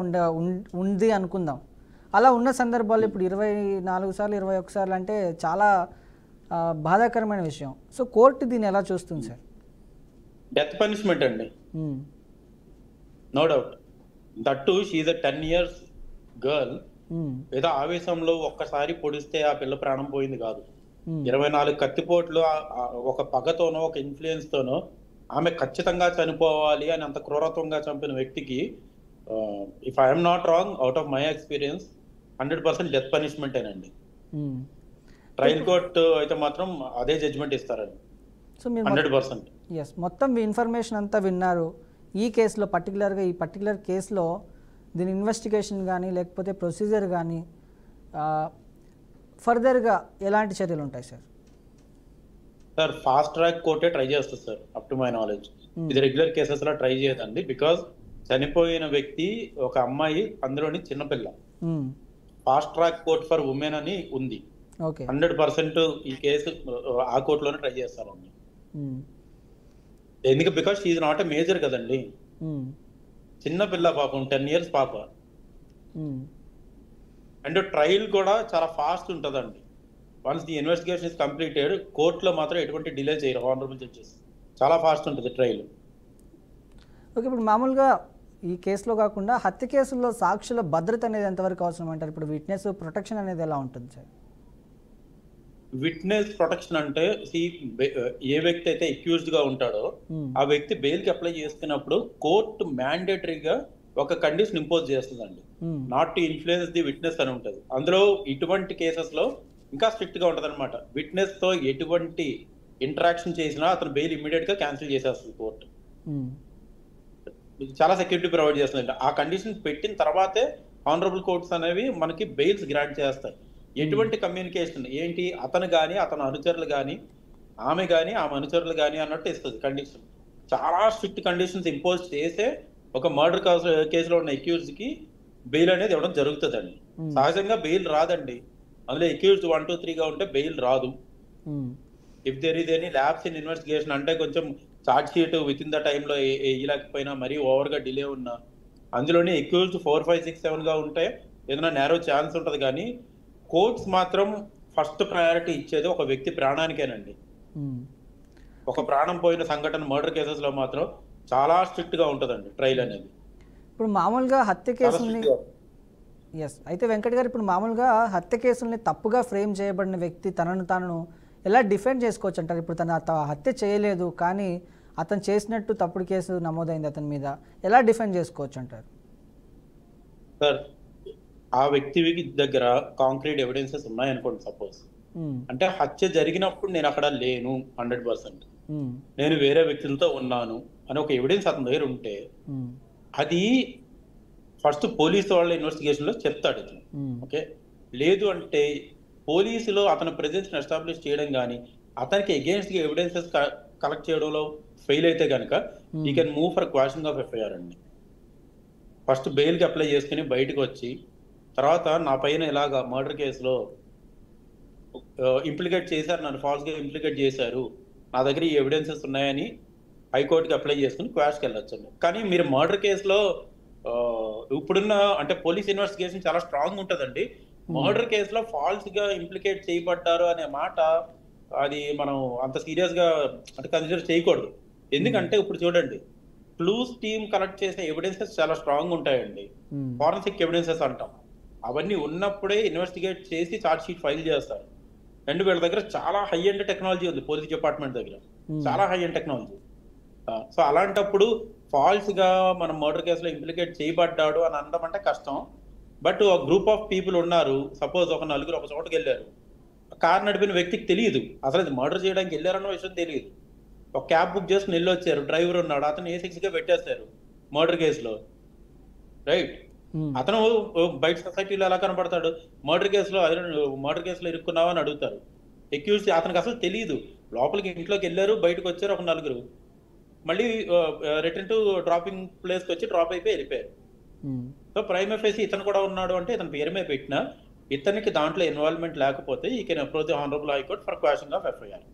[SPEAKER 1] ఉంది అనుకుందాం. అలా ఉన్న సందర్భాల్లో ఇప్పుడు 24 సార్లు 21 సార్లు అంటే చాలా బాధాకరమైన విషయం. సో కోర్టు దీన్ని ఎలా చూస్తుంది సార్?
[SPEAKER 2] డెత్ పనిష్మెంట్ అండి, no doubt. That she a 10 years girl. ఏదో ఆవేశంలో ఒక్కసారి పొడిస్తే ఆ పిల్ల ప్రాణం పోయింది కాదు. 24 కత్తిపోట్లు ఒక పగతోనో ఒక ఇన్ఫ్లుయెన్స్ తోనో ఆమె ఖచ్చితంగా చనిపోవాలి అని అంత క్రూరత్వంగా చంపిన వ్యక్తికి if I'm not wrong, out of my experience 100% death punishment ఏనండి. ట్రయల్ కోర్టు అయితే మాత్రం అదే జడ్జిమెంట్ ఇస్తారండి.
[SPEAKER 1] సో మీరు
[SPEAKER 2] 100%.
[SPEAKER 1] ఎస్, మొత్తం ఇన్ఫర్మేషన్ అంతా విన్నారు. ఈ కేసులో ఈ పర్టికులర్ కేసులో దీని ఇన్వెస్టిగేషన్ కానీ లేకపోతే ప్రొసీజర్ కానీ ఫర్దర్గా ఎలాంటి చర్యలు ఉంటాయి సార్?
[SPEAKER 2] సార్ ఫాస్ట్ ట్రాక్ కోర్టే ట్రై చేస్తుంది sir, up to my knowledge. ఇది రెగ్యులర్ కేసెస్ లో ట్రై చేయదండి. బికాస్ చనిపోయిన వ్యక్తి ఒక అమ్మాయి, అందులోని చిన్నపిల్ల. Fast track court for women అని ఉంది. 100% ఈ కేసు ఆ కోర్టులోనే ట్రై చేస్తారండి. ఎందుకు? Because she is not a major కదండి, చిన్న పిల్ల పాపం, 10 years పాప. అండ్ ట్రయల్ కూడా చాలా ఫాస్ట్ ఉంటుందండి. Once the investigation is completed, కోర్టులో మాత్రం ఎటువంటి డిలే చేయరు ఆనరబుల్ జడ్జెస్. చాలా ఫాస్ట్ ఉంటుంది ట్రయల్.
[SPEAKER 1] ఓకే, ఇప్పుడు మామూలుగా ఈ కేసులో కాకుండా హత్య కేసుల్లో సాక్షుల భద్రత అనేది ఎంతవరకు అవసరం అంటారు? ఇప్పుడు విట్నెస్ ప్రొటెక్షన్ అనేది ఎలా ఉంటుంది సార్?
[SPEAKER 2] విట్నెస్ ప్రొటెక్షన్ అంటే ఏ వ్యక్తి అయితే అక్యూజ్డ్ గా ఉంటాడో ఆ వ్యక్తి బెయిల్ కి అప్లై చేసుకున్నప్పుడు కోర్టు మ్యాండేటరీగా ఒక కండిషన్ ఇంపోజ్ చేస్తుందండి, not to influence the witness అని ఉంటుంది. అందులో ఇటువంటి కేసెస్ లో ఇంకా స్ట్రిక్ట్ గా ఉంటది అనమాట. విట్నెస్ తో ఎటువంటి ఇంటరాక్షన్ చేసినా అతను బెయిల్ ఇమ్మీడియట్ గా క్యాన్సిల్ చేసేస్తుంది కోర్టు. చాలా సెక్యూరిటీ ప్రొవైడ్ చేస్తుంది. ఆ కండిషన్ పెట్టిన తర్వాతే ఆనరబుల్ కోర్ట్స్ అనేవి మనకి బెయిల్స్ గ్రాంట్ చేస్తాయి. ఎటువంటి కమ్యూనికేషన్ ఏంటి, అతను కానీ అతని అనుచరులు కానీ ఆమె అనుచరులు కానీ అన్నట్టు ఇస్తుంది కండిషన్. చాలా స్ట్రిక్ట్ కండిషన్స్ ఇంపోజ్ చేసే ఒక మర్డర్ కేసులో ఉన్న అక్యూజ్డ్ కి బెయిల్ అనేది ఇవ్వడం జరుగుతుందండి. సహజంగా బెయిల్ రాదండి, అందులో అక్యూజ్డ్ 1, 2, 3గా ఉంటే బెయిల్ రాదు. If there is any lapse in investigation, అంటే కొంచెం charge sheet with in the టైంలో వేయలేకపోయినా, మరీ ఓవర్గా డిలే ఉన్నా, అందులోనే అక్యూజ్డ్ 4, 5, 6, 7గా ఉంటే ఏదైనా నేరో ఛాన్స్ ఉంటుంది. కానీ కోర్ట్స్ మాత్రం ఫస్ట్ ప్రయారిటీ ఇచ్చేది ఒక వ్యక్తి ప్రాణానికేనండి. ఒక ప్రాణం పోయిన సంఘటన మర్డర్ కేసెస్ లో మాత్రం చాలా స్ట్రిక్ట్ గా ఉంటుందండి ట్రయల్ అనేది.
[SPEAKER 1] ఇప్పుడు మామూలుగా హత్య కేసుల్ని అయితే వెంకట్ గారు, ఇప్పుడు మామూలుగా హత్య కేసుల్ని తప్పుగా ఫ్రేమ్ చేయబడిన వ్యక్తి తనను తాను ఎలా డిఫెండ్ చేసుకోవచ్చు అంటారు? ఇప్పుడు తను హత్య చేయలేదు కానీ అతను చేసినట్టు తప్పుడు కేసు నమోదైంది అతని మీద, ఎలా డిఫెండ్ చేసుకోవచ్చు అంటారు?
[SPEAKER 2] సార్, ఆ వ్యక్తి దగ్గర కాంక్రీట్ ఎవిడెన్సెస్ ఉన్నాయనుకోండి సపోజ్, అంటే హత్య జరిగినప్పుడు నేను అక్కడ లేను 100%, నేను వేరే వ్యక్తులతో ఉన్నాను అని ఒక ఎవిడెన్స్ అతని దగ్గర ఉంటే అది ఫస్ట్ పోలీసు వాళ్ళ ఇన్వెస్టిగేషన్ లో చెప్తాడు అతను. ఓకే, లేదు అంటే పోలీసులో అతని ప్రెజెన్స్ ఎస్టాబ్లిష్ చేయడం కానీ అతనికి అగేన్స్ట్ గా ఎవిడెన్సెస్ కలెక్ట్ చేయడంలో ఫెయిల్ అయితే కనుక ఈ can move for quashing of FIR అండి. ఫస్ట్ బెయిల్ కి అప్లై చేసుకుని బయటకు వచ్చి తర్వాత నా పైన ఇలాగా మర్డర్ కేసులో ఇంప్లికేట్ చేశారు, నన్ను ఫాల్స్ గా ఇంప్లికేట్ చేశారు, నా దగ్గర ఈ ఎవిడెన్సెస్ ఉన్నాయని హైకోర్టుకి అప్లై చేసుకుని క్వాష్కి వెళ్ళొచ్చండి. కానీ మీరు మర్డర్ కేసులో ఇప్పుడున్న అంటే పోలీస్ ఇన్వెస్టిగేషన్ చాలా స్ట్రాంగ్ ఉంటుందండి. మర్డర్ కేసులో ఫాల్స్ గా ఇంప్లికేట్ చేయబడ్డారు అనే మాట అది మనం అంత సీరియస్ గా అంటే కన్సిడర్ చేయకూడదు. ఎందుకంటే ఇప్పుడు చూడండి, క్లూస్ టీమ్ కలెక్ట్ చేసే ఎవిడెన్సెస్ చాలా స్ట్రాంగ్ ఉంటాయండి, ఫారెన్సిక్ ఎవిడెన్సెస్ అంటాం. అవన్నీ ఉన్నప్పుడే ఇన్వెస్టిగేట్ చేసి ఛార్జ్ షీట్ ఫైల్ చేస్తారు. అండ్ వీళ్ళ దగ్గర చాలా హై ఎండ్ టెక్నాలజీ ఉంది, పోలీస్ డిపార్ట్మెంట్ దగ్గర చాలా హై ఎండ్ టెక్నాలజీ. సో అలాంటప్పుడు ఫాల్స్ గా మనం మర్డర్ కేసులో ఇంప్లికేట్ చేయబడ్డాడు అని అనడం అంటే కష్టం. బట్ ఒక గ్రూప్ ఆఫ్ పీపుల్ ఉన్నారు, సపోజ్ ఒక నలుగురు ఒక చోటకి వెళ్ళారు, కార్ నడిపిన వ్యక్తికి తెలియదు అసలు అది మర్డర్ చేయడానికి వెళ్ళారన్న విషయం తెలియదు, ఒక క్యాబ్ బుక్ చేసుకుని వెళ్ళి వచ్చారు, డ్రైవర్ ఉన్నాడు, అతను A6 గా పెట్టేస్తారు మర్డర్ కేసులో, రైట్? అతను బయట సొసైటీలో ఎలా కనపడతాడు? మర్డర్ కేసులో ఇరుక్కున్నావా అని అడుగుతారు. ఎక్యూజ్ అతనికి అసలు తెలియదు, లోపలికి ఇంట్లోకి వెళ్ళారు, బయటకు వచ్చారు ఒక నలుగురు, మళ్ళీ రిటర్న్ టు డ్రాపింగ్ ప్లేస్కి వచ్చి డ్రాప్ అయిపోయి వెళ్ళిపోయారు. సో ప్రైమ్ ఎఫేసి ఇతను కూడా ఉన్నాడు అంటే ఇతని పేరు మీద పెట్టినా ఇతనికి దాంట్లో ఇన్వాల్వ్మెంట్ లేకపోతే ఈ can approach the honourable high court for quashing of FIR.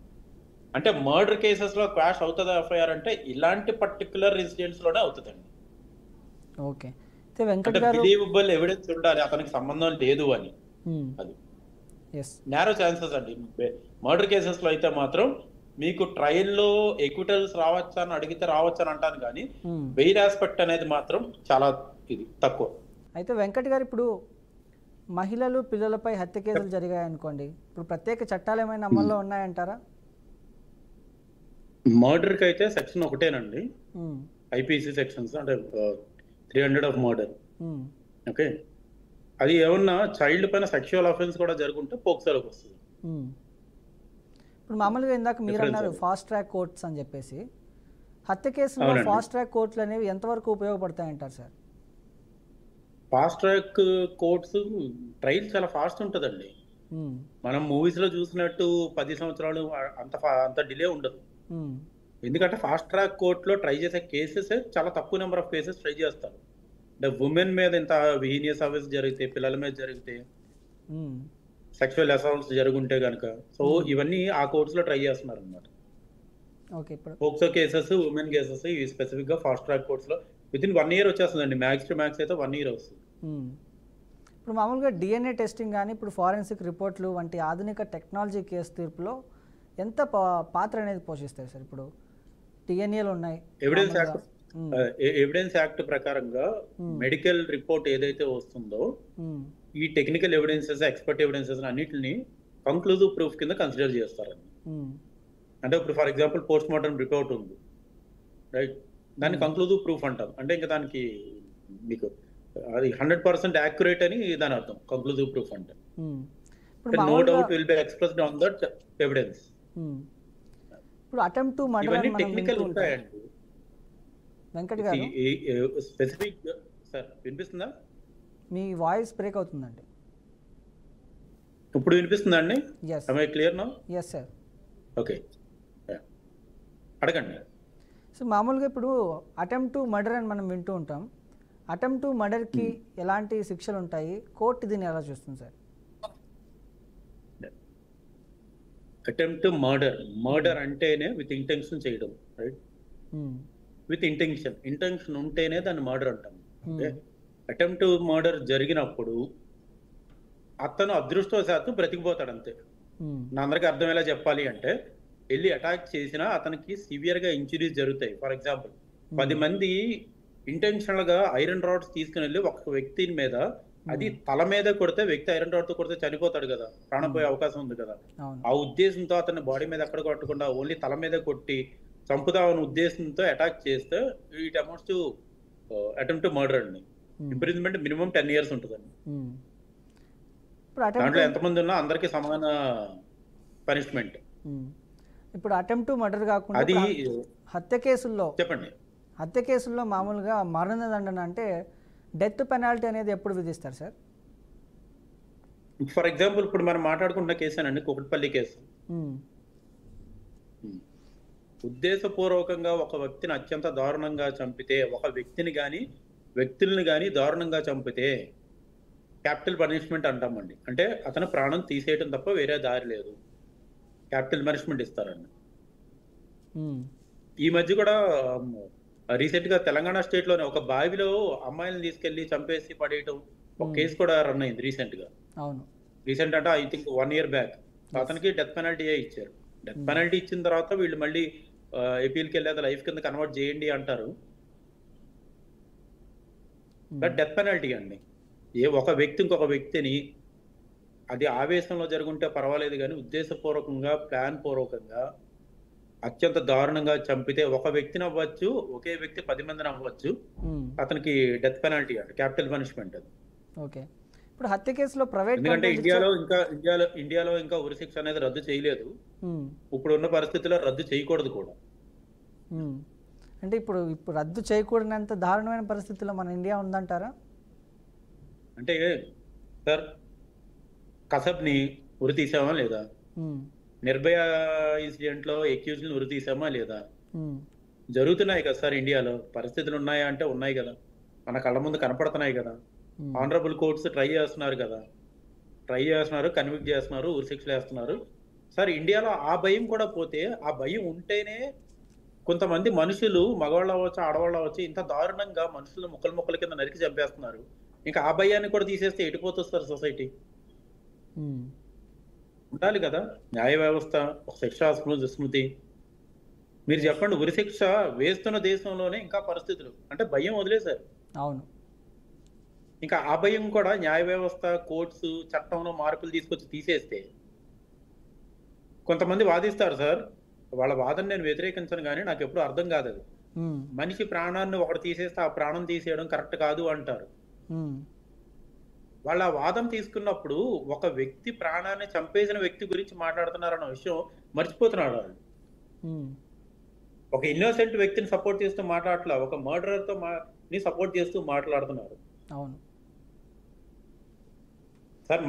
[SPEAKER 2] అంటే మర్డర్ కేసెస్ లో క్వాష్ అవుతుందా ఎఫ్ఐఆర్ అంటే ఇలాంటి పర్టికులర్ ఇన్సిడెంట్స్ లోనే అవుతుందండి.
[SPEAKER 1] ఓకే,
[SPEAKER 2] అంటే బిలీవబుల్ ఎవిడెన్స్ ఉండాలి అతనికి సంబంధం లేదు అని, అది నేరో ఛాన్సెస్ అండి. మర్డర్ కేసెస్ లో అయితే మాత్రం మీకు ట్రయల్లో ఎక్విటల్స్ రావచ్చా అని అడిగితే రావచ్చు అని అంటాను, కానీ బెయిల్ ఆస్పెక్ట్ అనేది మాత్రం చాలా ఇది తక్కువ.
[SPEAKER 1] అయితే వెంకట్ గారు, ఇప్పుడు మహిళలు పిల్లలపై హత్య కేసులు జరిగాయనుకోండి, ఇప్పుడు ప్రత్యేక చట్టాలు ఏమైనా అమల్లో ఉన్నాయంటారా?
[SPEAKER 2] మర్డర్ కి అయితే సెక్షన్ ఒకటేనండి, IPC సెక్షన్స్, అంటే 300 ఆఫ్ మర్డర్. ఓకే, అది ఏమన్నా చైల్డ్ పైన సెక్షువల్ అఫెన్స్ కూడా జరుగుంటే పోక్సోలోకి వస్తుంది.
[SPEAKER 1] ఇప్పుడు మామూలుగా ఇందాక మీరు అన్నారు ఫాస్ట్ ట్రాక్ కోర్ట్స్ అని చెప్పేసి, హత్య కేసులో ఫాస్ట్ ట్రాక్ కోర్టులు అనేవి ఎంతవరకు ఉపయోగపడతాయంటారు sir?
[SPEAKER 2] Fast track courts trial చాలా ఫాస్ట్ ఉంటుందండి. మనం మూవీస్ లో చూసినట్టు 10 సంవత్సరాలు అంత డిలే ఉండదు. ఎందుకంటే ఫాస్ట్ ట్రాక్ కోర్టులో ట్రై చేసే కేసెస్ చాలా తక్కువ నెంబర్ ఆఫ్ కేసెస్ ట్రై చేస్తారు. అంటే ఉమెన్ మీద ఇంత హీనియస్ అఫెన్స్ జరిగితే, పిల్లల మీద జరిగితే, సెక్షువల్ అసౌల్ట్స్ జరుగుంటే కనుక, సో ఇవన్నీ ఆ కోర్ట్స్ లో ట్రై చేస్తున్నారు అనమాట. పోక్సో కేసెస్, ఉమెన్ కేసెస్ ఇవి స్పెసిఫిక్ గా ఫాస్ట్ ట్రాక్ కోర్ట్స్ లో విత్ ఇన్ 1 year వచ్చేస్తుందండి. మ్యాక్స్ టు మ్యాక్స్ అయితే 1 year వస్తుంది.
[SPEAKER 1] ఇప్పుడు మామూలుగా DNA టెస్టింగ్ కానీ ఇప్పుడు ఫారెన్సిక్ రిపోర్ట్లు వంటి ఆధునిక టెక్నాలజీ కేసు తీర్పులో ఎంత పాత్ర అనేది పోషిస్తాయి సార్? ఇప్పుడు TNAలు ఉన్నాయి,
[SPEAKER 2] ఎవిడెన్స్ యాక్ట్ ప్రకారంగా మెడికల్ రిపోర్ట్ ఏదైతే వస్తుందో ఈ టెక్నికల్ ఎవిడెన్సెస్, ఎక్స్పర్ట్ ఎవిడెన్సెస్ అన్నిటిని కంక్లూజివ్ ప్రూఫ్ కింద కన్సిడర్ చేస్తారండి. అంటే ఇప్పుడు for example post mortem report ఉంది, రైట్? దాన్ని కంక్లూజివ్ ప్రూఫ్ అంటాం. అంటే ఇంకా దానికి మీకు అది 100% యాక్యురేట్ అని దాని అర్థం కంక్లూజివ్ ప్రూఫ్ అంటే. No doubt will be expressed on that evidence.
[SPEAKER 1] ఇప్పుడు అటెంప్ట్ టు మర్డర్
[SPEAKER 2] ఇవన్నీ టెక్నికల్ ఉంటాయండి.
[SPEAKER 1] వెంకట్ గారు,
[SPEAKER 2] స్పెసిఫిక్ సార్ వినిపిస్తుందా?
[SPEAKER 1] మీ వాయిస్ బ్రేక్ అవుతుందండి.
[SPEAKER 2] ఇప్పుడు వినిపిస్తుందండి?
[SPEAKER 1] Yes
[SPEAKER 2] I clear now?
[SPEAKER 1] Yes sir.
[SPEAKER 2] Okay, అడగండి.
[SPEAKER 1] సో మామూలుగా ఇప్పుడు అటెంప్ట్ టు మర్డర్ అని మనం వింటూ ఉంటాం. అటెంప్ట్ టు మర్డర్కి ఎలాంటి శిక్షలు ఉంటాయి, కోర్టు దీన్ని ఎలా చూస్తుంది సార్?
[SPEAKER 2] అటెంప్ట్ మర్డర్ అంటేనే విత్ ఇంటెన్షన్ చేయడం, రైట్? విత్ ఇంటెన్షన్ ఉంటేనే దాన్ని మర్డర్ అంటాం. ఓకే, అటెంప్ట్ మర్డర్ జరిగినప్పుడు అతను అదృష్టవశాత్తు బ్రతికిపోతాడు అంతే. నా అందరికి అర్థమయ్యేలా చెప్పాలి అంటే, వెళ్ళి అటాక్ చేసినా అతనికి సివియర్ గా ఇంజురీస్ జరుగుతాయి. ఫర్ ఎగ్జాంపుల్ 10 మంది ఇంటెన్షనల్ గా ఐరన్ రాడ్స్ తీసుకుని వెళ్ళి ఒక వ్యక్తి మీద, అది తల మీద కొడితే వ్యక్తి ఐరన్ రాడ్ తో కొడితే చనిపోతాడు కదా, ప్రాణం పోయే అవకాశం ఉంది కదా. ఆ ఉద్దేశంతో అతని బాడీ మీద ఎక్కడ కొట్టకుండా ఓన్లీ తల మీద కొట్టి చంపుదామని ఉద్దేశంతో అటాక్ చేస్తే it amounts to attempt to murder అండి. ఇంప్రిజన్మెంట్ మినిమం 10 years ఉంటుందండి. దాంట్లో ఎంతమంది ఉన్నా అందరికి సమాన పనిష్మెంట్.
[SPEAKER 1] ఇప్పుడు అటెంప్ట్ టు మర్డర్ కాకుండా
[SPEAKER 2] అది
[SPEAKER 1] హత్య కేసుల్లో,
[SPEAKER 2] చెప్పండి,
[SPEAKER 1] హత్య కేసుల్లో మామూలుగా మరణదండన అంటే డెత్ పెనాల్టీ అనేది ఎప్పుడు విధిస్తారు సార్?
[SPEAKER 2] ఫర్ ఎగ్జాంపుల్ ఇప్పుడు మనం మాట్లాడుకుంటున్న కేసేనండి, కుకట్పల్లి కేసు. ఉద్దేశపూర్వకంగా ఒక వ్యక్తిని అత్యంత దారుణంగా చంపితే, ఒక వ్యక్తిని కానీ వ్యక్తుల్ని కానీ దారుణంగా చంపితే క్యాపిటల్ పనిష్మెంట్ అంటామండి. అంటే అతను ప్రాణం తీసేయటం తప్ప వేరే దారి లేదు, క్యాపిటల్ పనిష్మెంట్ ఇస్తారండి. ఈ మధ్య కూడా రీసెంట్ గా తెలంగాణ స్టేట్ లోనే ఒక బావిలో అమ్మాయిలను తీసుకెళ్లి చంపేసి పడేయటం ఒక కేసు కూడా రన్ అయింది రీసెంట్ గా. రీసెంట్ అంటే ఐ థింక్ 1 year బ్యాక్. అతనికి డెత్ పెనాల్టీ ఇచ్చారు. డెత్ పెనాల్టీ ఇచ్చిన తర్వాత వీళ్ళు మళ్ళీ ఏపీఎల్కి వెళ్ళి అది లైఫ్ కింద కన్వర్ట్ చేయండి అంటారు. బట్ డెత్ పెనాల్టీ అండి. ఒక వ్యక్తి ఇంకొక వ్యక్తిని, అది ఆవేశంలో జరుగుంటే పర్వాలేదు కానీ ఉద్దేశపూర్వకంగా ప్లాన్ పూర్వకంగా అత్యంత దారుణంగా చంపితే ఒక వ్యక్తిని అవ్వచ్చు, ఒకే వ్యక్తి 10 మందిని అవ్వచ్చు, అతనికి డెత్ పెనాల్టీ అంటే క్యాపిటల్ పనిష్మెంట్ అది.
[SPEAKER 1] ఓకే, ఇప్పుడు హత్య కేసులో ప్రైవేట్,
[SPEAKER 2] ఎందుకంటే ఇండియాలో ఇంకా ఉరిశిక్ష అనేది రద్దు చేయలేదు. ఇప్పుడు ఉన్న పరిస్థితుల్లో రద్దు చేయకూడదు కూడా.
[SPEAKER 1] అంటే ఇప్పుడు రద్దు చేయకూడనంత దారుణమైన పరిస్థితుల్లో మన ఇండియా ఉందంటారా?
[SPEAKER 2] అంటే సార్, కసబ్ని ఉరి తీసామా లేదా? నిర్భయ ఇన్సిడెంట్ లో ఎక్యూజ్ని ఉరి తీసామా లేదా? జరుగుతున్నాయి కదా సార్ ఇండియాలో. పరిస్థితులు ఉన్నాయా అంటే ఉన్నాయి కదా, మన కళ్ళ ముందు కనపడుతున్నాయి కదా. ఆనరబుల్ కోర్ట్స్ ట్రై చేస్తున్నారు కదా, కన్విక్ట్ చేస్తున్నారు, ఉరిశిక్షలు వేస్తున్నారు సార్. ఇండియాలో ఆ భయం కూడా పోతే, ఆ భయం ఉంటేనే కొంతమంది మనుషులు, మగవాళ్ళు అవ్వచ్చు ఆడవాళ్ళు అవ్వచ్చు, ఇంత దారుణంగా మనుషులు ముక్కల కింద నరికి చంపేస్తున్నారు. ఇంకా ఆ భయాన్ని కూడా తీసేస్తే ఎటుపోతుంది సార్ సొసైటీ? ఉండాలి కదా న్యాయ వ్యవస్థ, ఒక శిక్షా స్మృతి. మీరు చెప్పండి, ఉరిశిక్ష వేస్తున్న దేశంలోనే ఇంకా పరిస్థితులు అంటే భయం వదిలేశారు.
[SPEAKER 1] అవును,
[SPEAKER 2] ఇంకా ఆ భయం కూడా న్యాయ వ్యవస్థ, కోర్ట్స్, చట్టంలో మార్పులు తీసుకొచ్చి తీసేస్తే కొంతమంది వాదిస్తారు సార్. వాళ్ళ వాదన నేను వ్యతిరేకించను, కానీ నాకు ఎప్పుడు అర్థం కాదు అది. మనిషి ప్రాణాన్ని ఒకటి తీసేస్తే ఆ ప్రాణం తీసేయడం కరెక్ట్ కాదు అంటారు. వాళ్ళ వాదన తీసుకున్నప్పుడు ఒక వ్యక్తి ప్రాణాన్ని చంపేసిన వ్యక్తి గురించి మాట్లాడుతున్నారన్న విషయం మర్చిపోతున్నాడు వాళ్ళు. ఒక ఇన్నోసెంట్ వ్యక్తిని సపోర్ట్ చేస్తూ మాట్లాడట్లా, ఒక మర్డరర్ తో సపోర్ట్ చేస్తూ మాట్లాడుతున్నారు.
[SPEAKER 1] అవును
[SPEAKER 2] సార్,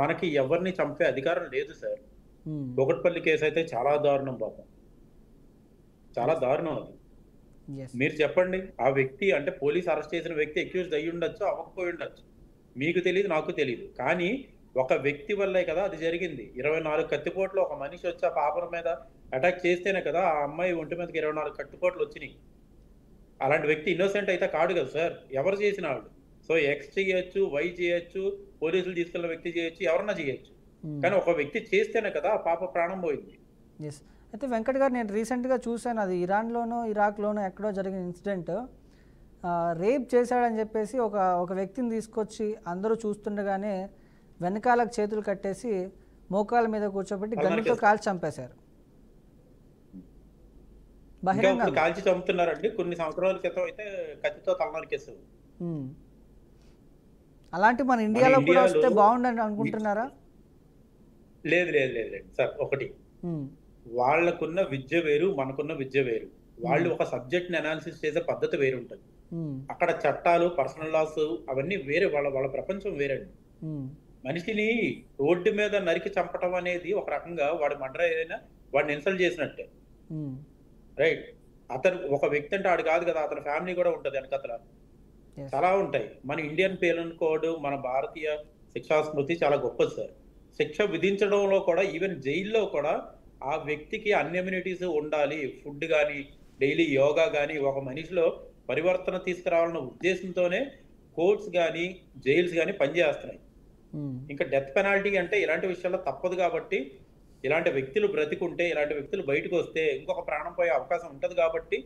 [SPEAKER 2] మనకి ఎవరిని చంపే అధికారం లేదు సార్. కుకట్పల్లి కేసు అయితే చాలా దారుణం పాపం, చాలా దారుణం అది. మీరు చెప్పండి, ఆ వ్యక్తి అంటే పోలీస్ అరెస్ట్ చేసిన వ్యక్తి అక్యూజ్డ్ అయ్యి ఉండొచ్చు, అవ్వకపోయి ఉండొచ్చు, మీకు తెలియదు, నాకు తెలియదు. కానీ ఒక వ్యక్తి వల్లే కదా అది జరిగింది. 24 కత్తిపోట్లు ఒక మనిషి వచ్చి ఆ పాపల మీద అటాక్ చేస్తేనే కదా ఆ అమ్మాయి ఒంటి మీదకి 24 కత్తిపోట్లు వచ్చినాయి. అలాంటి వ్యక్తి ఇన్నోసెంట్ అయితే కాదు కదా సార్, ఎవరు చేసిన వాళ్ళు. సో ఎక్స్ చేయొచ్చు, వై చేయొచ్చు, పోలీసులు తీసుకెళ్ళిన వ్యక్తి చేయొచ్చు, ఎవరన్నా చేయొచ్చు, కానీ ఒక వ్యక్తి చేస్తేనే కదా ఆ పాప ప్రాణం పోయింది.
[SPEAKER 1] ఎస్. అయితే వెంకట్ గారు, నేను రీసెంట్గా చూశాను, అది ఇరాన్లోనో ఇరాక్లోనో ఎక్కడో జరిగిన ఇన్సిడెంట్. రేప్ చేశాడని చెప్పేసి ఒక వ్యక్తిని తీసుకొచ్చి అందరూ చూస్తుండగానే వెనకాలకు చేతులు కట్టేసి మోకాల మీద కూర్చోబెట్టి గన్నుతో కాల్చి చంపేశారు.
[SPEAKER 2] బహిరంగ కాల్చి చంపుతున్నారండి. కొన్ని సంవత్సరాల క్రితం అయితే కత్తితో తలనరికేస్తారు.
[SPEAKER 1] అలాంటి మన ఇండియాలో కూడా వస్తే బాగుండని అనుకుంటున్నారా?
[SPEAKER 2] లేదు లేదు లేదు లేదు సార్. ఒకటి, వాళ్ళకున్న విద్య వేరు, మనకున్న విద్య వేరు. వాళ్ళు ఒక సబ్జెక్ట్ ని అనాలిసిస్ చేసే పద్ధతి వేరు ఉంటుంది. అక్కడ చట్టాలు, పర్సనల్ లాస్ అవన్నీ వేరే, వాళ్ళ ప్రపంచం వేరండి. మనిషిని రోడ్డు మీద నరికి చంపటం అనేది ఒక రకంగా వాడి మర్డర్ ఏదైనా వాడిని ఇన్సల్ట్ చేసినట్టే, రైట్? అతను ఒక వ్యక్తి అంటే ఆడు కాదు కదా, అతని ఫ్యామిలీ కూడా ఉంటది వెనకతల, చాలా ఉంటాయి. మన ఇండియన్ పీనల్ కోడ్, మన భారతీయ శిక్షా స్మృతి చాలా గొప్పది సార్. శిక్ష విధించడంలో కూడా, ఈవెన్ జైల్లో కూడా ఆ వ్యక్తికి అన్ని అమ్యూనిటీస్ ఉండాలి, ఫుడ్ కానీ, డైలీ యోగా కానీ, ఒక మనిషిలో పరివర్తన తీసుకురావాలన్న ఉద్దేశంతోనే కోర్ట్స్ కానీ జైల్స్ కానీ పనిచేస్తున్నాయి. ఇంకా డెత్ పెనాల్టీ అంటే ఇలాంటి విషయాల్లో తప్పదు కాబట్టి, ఇలాంటి వ్యక్తులు బ్రతికుంటే, ఇలాంటి వ్యక్తులు బయటకు వస్తే ఇంకొక ప్రాణం పోయే అవకాశం ఉంటది కాబట్టి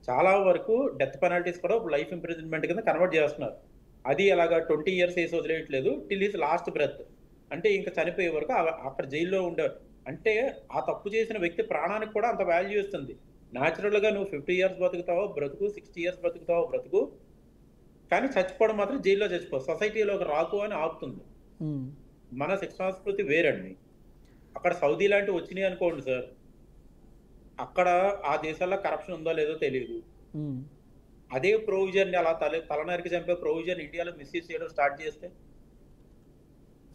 [SPEAKER 2] చాలా వరకు డెత్ పెనాల్టీస్ కూడా లైఫ్ ఇంప్రిజన్మెంట్ కింద కన్వర్ట్ చేస్తున్నారు. అది అలాగా 20 years వేసి వదిలేయట్లేదు, టిల్ ఈస్ లాస్ట్ బ్రెత్, అంటే ఇంకా చనిపోయే వరకు అక్కడ జైల్లో ఉండే. అంటే ఆ తప్పు చేసిన వ్యక్తి ప్రాణానికి కూడా అంత వాల్యూ ఇస్తుంది. న్యాచురల్ గా నువ్వు 50 years బ్రతుకుతావో బ్రతుకు, 60 years బ్రతుకుతావో బ్రతుకు, కానీ చచ్చిపోవడం మాత్రం జైల్లో చచ్చిపో, సొసైటీలోకి రాకు అని ఆపుతుంది. మన శిక్షాస్మృతి వేరండి. అక్కడ సౌదీ లాంటివి వచ్చినాయి అనుకోండి సార్, అక్కడ ఆ దేశాల్లో కరప్షన్ ఉందో లేదో తెలియదు. అదే ప్రొవిజన్ అలా తలనరికి చంపే ప్రొవిజన్ ఇండియాలో మిస్యూజ్ చేయడం స్టార్ట్ చేస్తే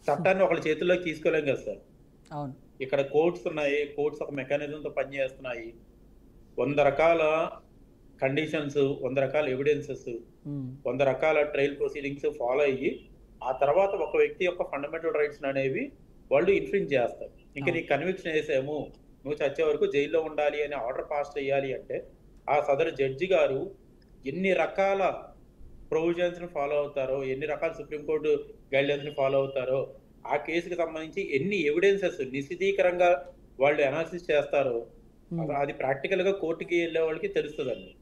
[SPEAKER 2] చట్టాన్ని ఒకళ్ళ చేతుల్లోకి తీసుకోలేం కదా సార్. ఇక్కడ కోర్ట్స్ ఉన్నాయి, కోర్ట్స్ ఒక మెకానిజంతో పనిచేస్తున్నాయి. 100 రకాల కండిషన్స్, 100 రకాల ఎవిడెన్సెస్, 100 రకాల ట్రయల్ ప్రొసీడింగ్స్ ఫాలో అయ్యి ఆ తర్వాత ఒక వ్యక్తి యొక్క ఫండమెంటల్ రైట్స్ అనేవి వాళ్ళు ఇన్ఫ్రింజ్ చేస్తారు. ఇంకా నీ కన్విక్షన్ వేసాము, నువ్వు చచ్చే వరకు జైల్లో ఉండాలి అని ఆర్డర్ పాస్ చేయాలి అంటే ఆ సదరు జడ్జి గారు ఎన్ని రకాల ప్రొవిజన్స్ ని ఫాలో అవుతారో, ఎన్ని రకాల సుప్రీంకోర్టు గైడ్లైన్స్ ని ఫాలో అవుతారో, ఆ కేసుకి సంబంధించి ఎన్ని ఎవిడెన్సెస్ నిశితీకరంగా వాళ్ళు అనాలిసిస్ చేస్తారో, అది ప్రాక్టికల్ గా కోర్టుకి వెళ్ళే వాళ్ళకి తెలుస్తుందండి.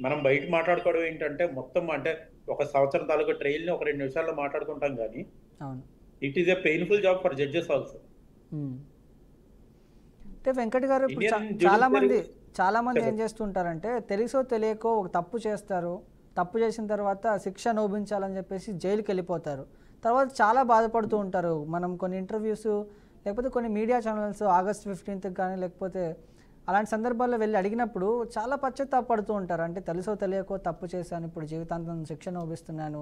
[SPEAKER 2] మనం బయట మాట్లాడుకోవడం ఏంటంటే మొత్తం అంటే ఒక సంవత్సరం తాలూకు ట్రైల్ ని ఒక 2 నిమిషాల్లో మాట్లాడుకుంటాం కానీ it is a painful job for judges also.
[SPEAKER 1] అంటే వెంకట్ గారు, చాలా మంది ఏం చేస్తుంటారంటే తెలుసో తెలియకో ఒక తప్పు చేస్తారు, తప్పు చేసిన తర్వాత శిక్ష అనుభవించాలని చెప్పేసి జైలుకి వెళ్ళిపోతారు. తర్వాత చాలా బాధపడుతూ ఉంటారు. మనం కొన్ని ఇంటర్వ్యూస్ లేకపోతే కొన్ని మీడియా ఛానల్స్ August 15th కానీ లేకపోతే అలాంటి సందర్భాల్లో వెళ్ళి అడిగినప్పుడు చాలా పశ్చాత్తాపడుతూ ఉంటారు. అంటే తెలుసో తెలియకో తప్పు చేశాను, ఇప్పుడు జీవితాంతం శిక్ష అనుభవిస్తున్నాను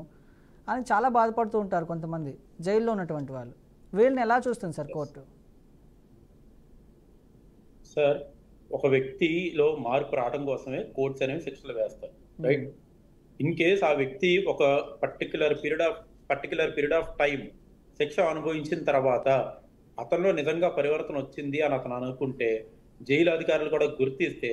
[SPEAKER 1] అని చాలా బాధపడుతూ ఉంటారు కొంతమంది జైల్లో ఉన్నటువంటి వాళ్ళు. వీళ్ళని ఎలా చూస్తుంది సార్ కోర్టు?
[SPEAKER 2] సార్, ఒక వ్యక్తిలో మార్పు రావడం కోసమే కోర్ట్స్ అనేవి శిక్షలు వేస్తారు, రైట్? ఇన్ కేస్ ఆ వ్యక్తి ఒక పర్టికులర్ పీరియడ్ ఆఫ్ టైం శిక్ష అనుభవించిన తర్వాత అతనిలో నిజంగా పరివర్తన వచ్చింది అని అతను అనుకుంటే, జైలు అధికారులు కూడా గుర్తిస్తే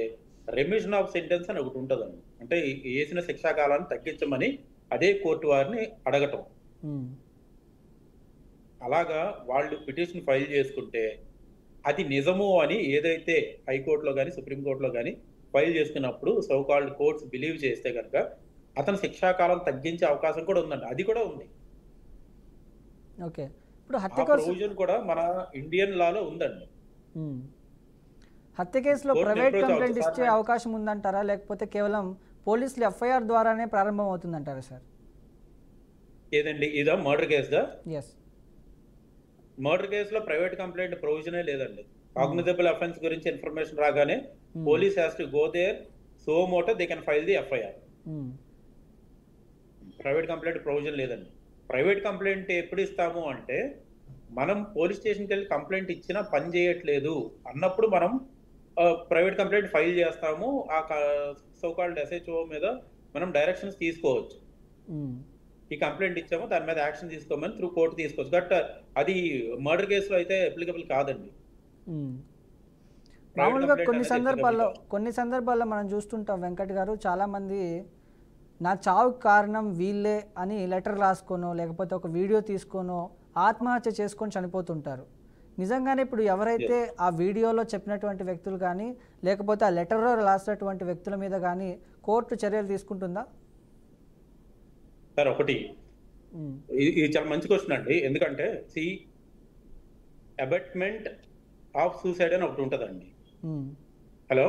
[SPEAKER 2] రెమిషన్ ఆఫ్ సెంటెన్స్ అని ఒకటి ఉంటుందండి. అంటే వేసిన శిక్షా కాలాన్ని తగ్గించమని అదే కోర్టు వారిని అడగటం. అలాగా వాళ్ళు పిటిషన్ ఫైల్ చేసుకుంటే అది నిజము అని ఏదైతే హైకోర్టులో కానీ సుప్రీంకోర్టులో కానీ ఫైల్ చేసుకున్నప్పుడు సో కాల్డ్ కోర్ట్స్ బిలీవ్ చేస్తే కనుక అతని శిక్షాకాలం తగ్గించే అవకాశం కూడా ఉందండి. అది కూడా ఉంది.
[SPEAKER 1] ఓకే, ఇప్పుడు
[SPEAKER 2] ప్రొవిజన్ కూడా మన ఇండియన్ లాలో ఉందండి.
[SPEAKER 1] హత్య కేసులో ప్రైవేట్ కంప్లైంట్ ఇచ్చే అవకాశం ఉందంటారా, లేకపోతే కేవలం పోలీసులు FIR ద్వారానే ప్రారంభం అవుతుందంటారా సార్?
[SPEAKER 2] ఏదండి, ఇదా మర్డర్ కేసుదా?
[SPEAKER 1] yes,
[SPEAKER 2] మర్డర్ కేసులో ప్రైవేట్ కంప్లైంట్ ప్రొవిజనే లేదండి. కాగ్నిజబుల్ అఫెన్స్ గురించి ఇన్ఫర్మేషన్ రాగానే police has to go there, so moto they can file the FIR. Private complaint provision లేదండి. ప్రైవేట్ కంప్లైంట్ ఎప్పుడు ఇస్తాము అంటే మనం పోలీస్ స్టేషన్కి వెళ్ళి కంప్లైంట్ ఇచ్చినా పని చేయట్లేదు అన్నప్పుడు మనం ప్రైవేట్ కంప్లైంట్ ఫైల్ చేస్తాము. ఆ సో కాల్డ్ SHO మీద మనం డైరెక్షన్స్ తీసుకోవచ్చు. ఈ కంప్లైంట్ ఇచ్చాము, దాని మీద యాక్షన్ తీసుకోమని త్రూ కోర్టు తీసుకోవచ్చు. బట్ అది మర్డర్ కేసులో అయితే అప్లికబుల్ కాదండి.
[SPEAKER 1] మామూలుగా కొన్ని సందర్భాల్లో మనం చూస్తుంటాం వెంకట్ గారు, చాలామంది నా చావుకు కారణం వీళ్ళే అని లెటర్ రాసుకోనో లేకపోతే ఒక వీడియో తీసుకోనో ఆత్మహత్య చేసుకొని చనిపోతుంటారు. నిజంగానే ఇప్పుడు ఎవరైతే ఆ వీడియోలో చెప్పినటువంటి వ్యక్తులు కానీ లేకపోతే ఆ లెటర్లో రాసినటువంటి వ్యక్తుల మీద కానీ కోర్టు చర్యలు తీసుకుంటుందా?
[SPEAKER 2] సార్, ఒకటి ఇది చాలా మంచి క్వశ్చన్ అండి. ఎందుకంటే అబెట్మెంట్ ఆఫ్ సూసైడ్ అని ఒకటి ఉంటుందండి. హలో,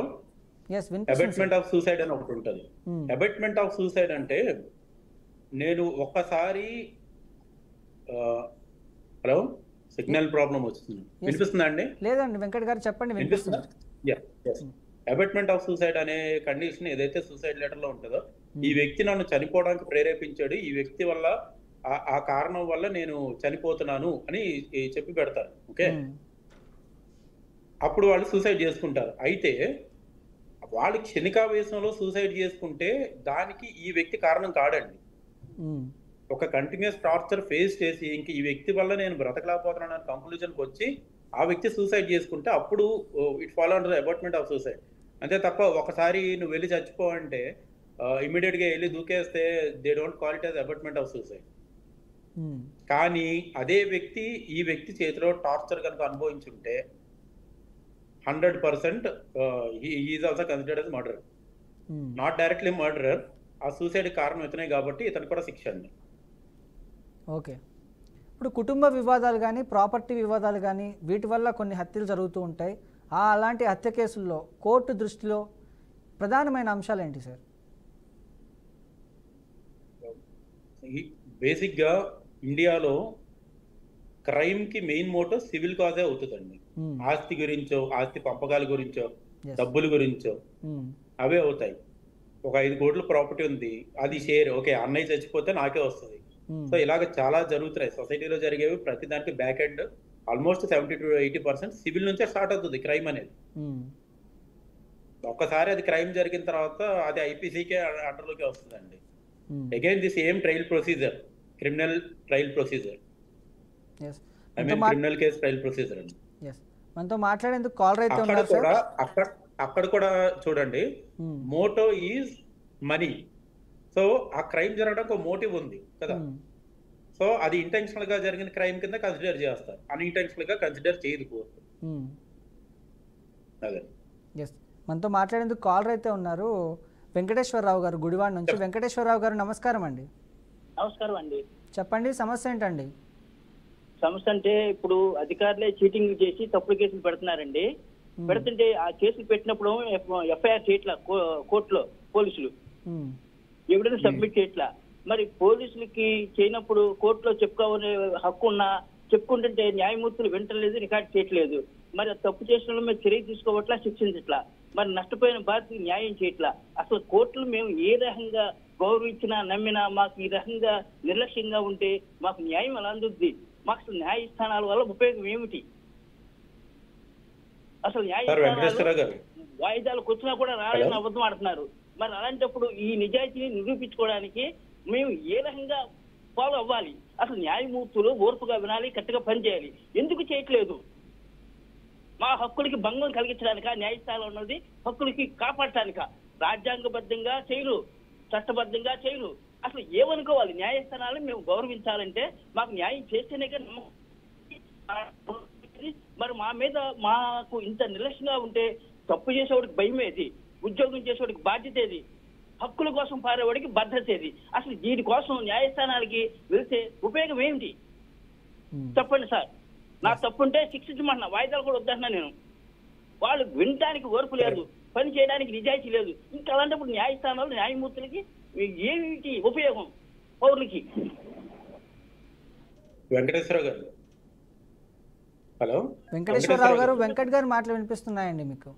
[SPEAKER 2] అబెట్మెంట్ ఆఫ్ సూసైడ్ అని ఒకటి ఉంటుంది. అబెట్మెంట్ ఆఫ్ సూసైడ్ అంటే నేను ఒక్కసారి హలో, సిగ్నల్ ప్రాబ్లం వస్తుంది, వినిపిస్తుందా అండి?
[SPEAKER 1] లేదండి వెంకట్ గారు చెప్పండి, వినిపిస్తుందా?
[SPEAKER 2] అబెట్మెంట్ ఆఫ్ సూసైడ్ అనే కండిషన్ ఏదైతే సూసైడ్ లెటర్ లో ఉంటుందో, ఈ వ్యక్తి నన్ను చనిపోవడానికి ప్రేరేపించాడు, ఈ వ్యక్తి వల్ల ఆ కారణం వల్ల నేను చనిపోతున్నాను అని చెప్పి పెడతారు. ఓకే, అప్పుడు వాళ్ళు సూసైడ్ చేసుకుంటారు. అయితే వాళ్ళు క్షణికావేశంలో సూసైడ్ చేసుకుంటే దానికి ఈ వ్యక్తి కారణం కాడండి. ఒక కంటిన్యూస్ టార్చర్ ఫేస్ చేసి ఇంక ఈ వ్యక్తి వల్ల నేను బ్రతకలేకపోతున్నాను అని కంక్లూజన్కి వచ్చి ఆ వ్యక్తి సూసైడ్ చేసుకుంటే అప్పుడు it follow under abetment of suicide. అంతే తప్ప ఒకసారి నువ్వు వెళ్ళి చచ్చిపో అంటే ఇమీడియట్ గా వెళ్ళి దూకేస్తే they don't call it as abetment of suicide. కానీ అదే వ్యక్తి ఈ వ్యక్తి చేతిలో టార్చర్ కనుక అనుభవించుంటే 100% is also considered as murder. Not directly murderer, ఆ సూసైడ్ కారణం ఇతనే కాబట్టి ఇతను కూడా శిక్ష అండి.
[SPEAKER 1] ఓకే, ఇప్పుడు కుటుంబ వివాదాలు కానీ ప్రాపర్టీ వివాదాలు కానీ వీటి వల్ల కొన్ని హత్యలు జరుగుతూ ఉంటాయి. అలాంటి హత్య కేసుల్లో కోర్టు దృష్టిలో ప్రధానమైన అంశాలు ఏంటి సార్?
[SPEAKER 2] బేసిక్గా ఇండియాలో క్రైమ్ కి మెయిన్ మోటో సివిల్ కాజే అవుతుందండి. ఆస్తి గురించో, ఆస్తి పంపకాల గురించో, డబ్బుల గురించో అవే అవుతాయి. ఒక 5 కోట్ల ప్రాపర్టీ ఉంది, అది షేర్, ఓకే అన్నయ్య చచ్చిపోతే నాకే వస్తుంది. సో ఇలాగ చాలా జరుగుతున్నాయి సొసైటీలో జరిగేవి. ప్రతి దానికి back end almost 70 to 80% civil నుంచే స్టార్ట్ అవుతుంది క్రైమ్ అనేది. ఒక్కసారి అది క్రైమ్ జరిగిన తర్వాత అది ఐపీసీకే అండర్లోకి వస్తుందండి. Again the same trial procedure, criminal trial procedure, criminal case trial procedure అండి.
[SPEAKER 1] మనతో మాట్లాడేందుకు కాలర్ అయితే ఉన్నారు సార్.
[SPEAKER 2] అక్కడ కూడా చూడండి, మోటో ఈజ్ మనీ. సో ఆ క్రైమ్ జరగడానికి ఒక మోటివ్ ఉంది కదా, సో అది ఇంటెన్షనల్ గా జరిగిన క్రైమ్ కింద కన్సిడర్ చేస్తారు, అన్ఇంటెన్షనల్ గా కన్సిడర్ చేయదు కోర్టు. అదే.
[SPEAKER 1] మనతో మాట్లాడేందుకు కాలర్ అయితే ఉన్నారు వెంకటేశ్వరరావు గారు గుడివాడ నుంచి. వెంకటేశ్వరరావు గారు నమస్కారం అండి.
[SPEAKER 4] నమస్కారం అండి.
[SPEAKER 1] చెప్పండి, సమస్య ఏంటండి?
[SPEAKER 4] సమస్య అంటే ఇప్పుడు అధికారులే చీటింగ్ చేసి తప్పుడు కేసులు పెడుతున్నారండి. పెడుతుంటే ఆ కేసులు పెట్టినప్పుడు ఎఫ్ఐఆర్ చేయట్లా కోర్టులో పోలీసులు, ఎవిడెన్స్ సబ్మిట్ చేయట్లా. మరి పోలీసులకి చేయనప్పుడు కోర్టులో చెప్పుకోవాలనే హక్కు ఉన్నా చెప్పుకుంటుంటే న్యాయమూర్తులు వింటలేదు, రికార్డ్ చేయట్లేదు. మరి తప్పు చేసిన మీద చర్య తీసుకోవట్లా, శిక్షించట్లా. మరి నష్టపోయిన బాధ్యతకి న్యాయం చేయట్లా. అసలు కోర్టులు మేము ఏ రకంగా గౌరవించినా నమ్మినా మాకు ఈ రకంగా నిర్లక్ష్యంగా ఉంటే మాకు న్యాయం ఎలా అందుద్ది? మాకు అసలు న్యాయస్థానాల వల్ల ఉపయోగం ఏమిటి? అసలు న్యాయస్థానాలు వాయిదాలకు వచ్చినా కూడా రాలేని అబద్ధం ఆడుతున్నారు. మరి అలాంటప్పుడు ఈ నిజాయితీని నిరూపించుకోవడానికి మేము ఏ రకంగా ఫాలో అవ్వాలి? అసలు న్యాయమూర్తులు ఓర్పుగా వినాలి, కరెక్ట్గా పనిచేయాలి. ఎందుకు చేయట్లేదు? మా హక్కులకి భంగం కలిగించడానిక న్యాయస్థానం ఉన్నది? హక్కులకి కాపాడటానిక? రాజ్యాంగబద్ధంగా చేయరు, చట్టబద్ధంగా చేయరు. అసలు ఏమనుకోవాలి? న్యాయస్థానాలను మేము గౌరవించాలంటే మాకు న్యాయం చేస్తేనే కదా. మరి మా మీద మాకు ఇంత నిర్లక్ష్యంగా ఉంటే తప్పు చేసేవాడికి భయం ఏది? ఉద్యోగం చేసేవాడికి బాధ్యత ఏది? హక్కుల కోసం పారేవాడికి భద్రత ఏది? అసలు దీనికోసం న్యాయస్థానాలకి వెళ్తే ఉపయోగం ఏమిటి? చెప్పండి సార్. నా తప్పుంటే శిక్షించమన్నా, వాయిదాలు కూడా వద్దన్నా నేను. వాళ్ళు వినడానికి ఓర్పు లేదు, పని చేయడానికి నిజాయితీ లేదు. ఇంకా అలాంటప్పుడు న్యాయస్థానాలు న్యాయమూర్తులకి ఏమిటి ఉపయోగం పౌరులకి?
[SPEAKER 2] వెంకటేశ్వరరావు గారు, హలో.
[SPEAKER 1] వెంకటేశ్వరరావు గారు, వెంకట్ గారు మాటలు వినిపిస్తున్నాయండి మీకు?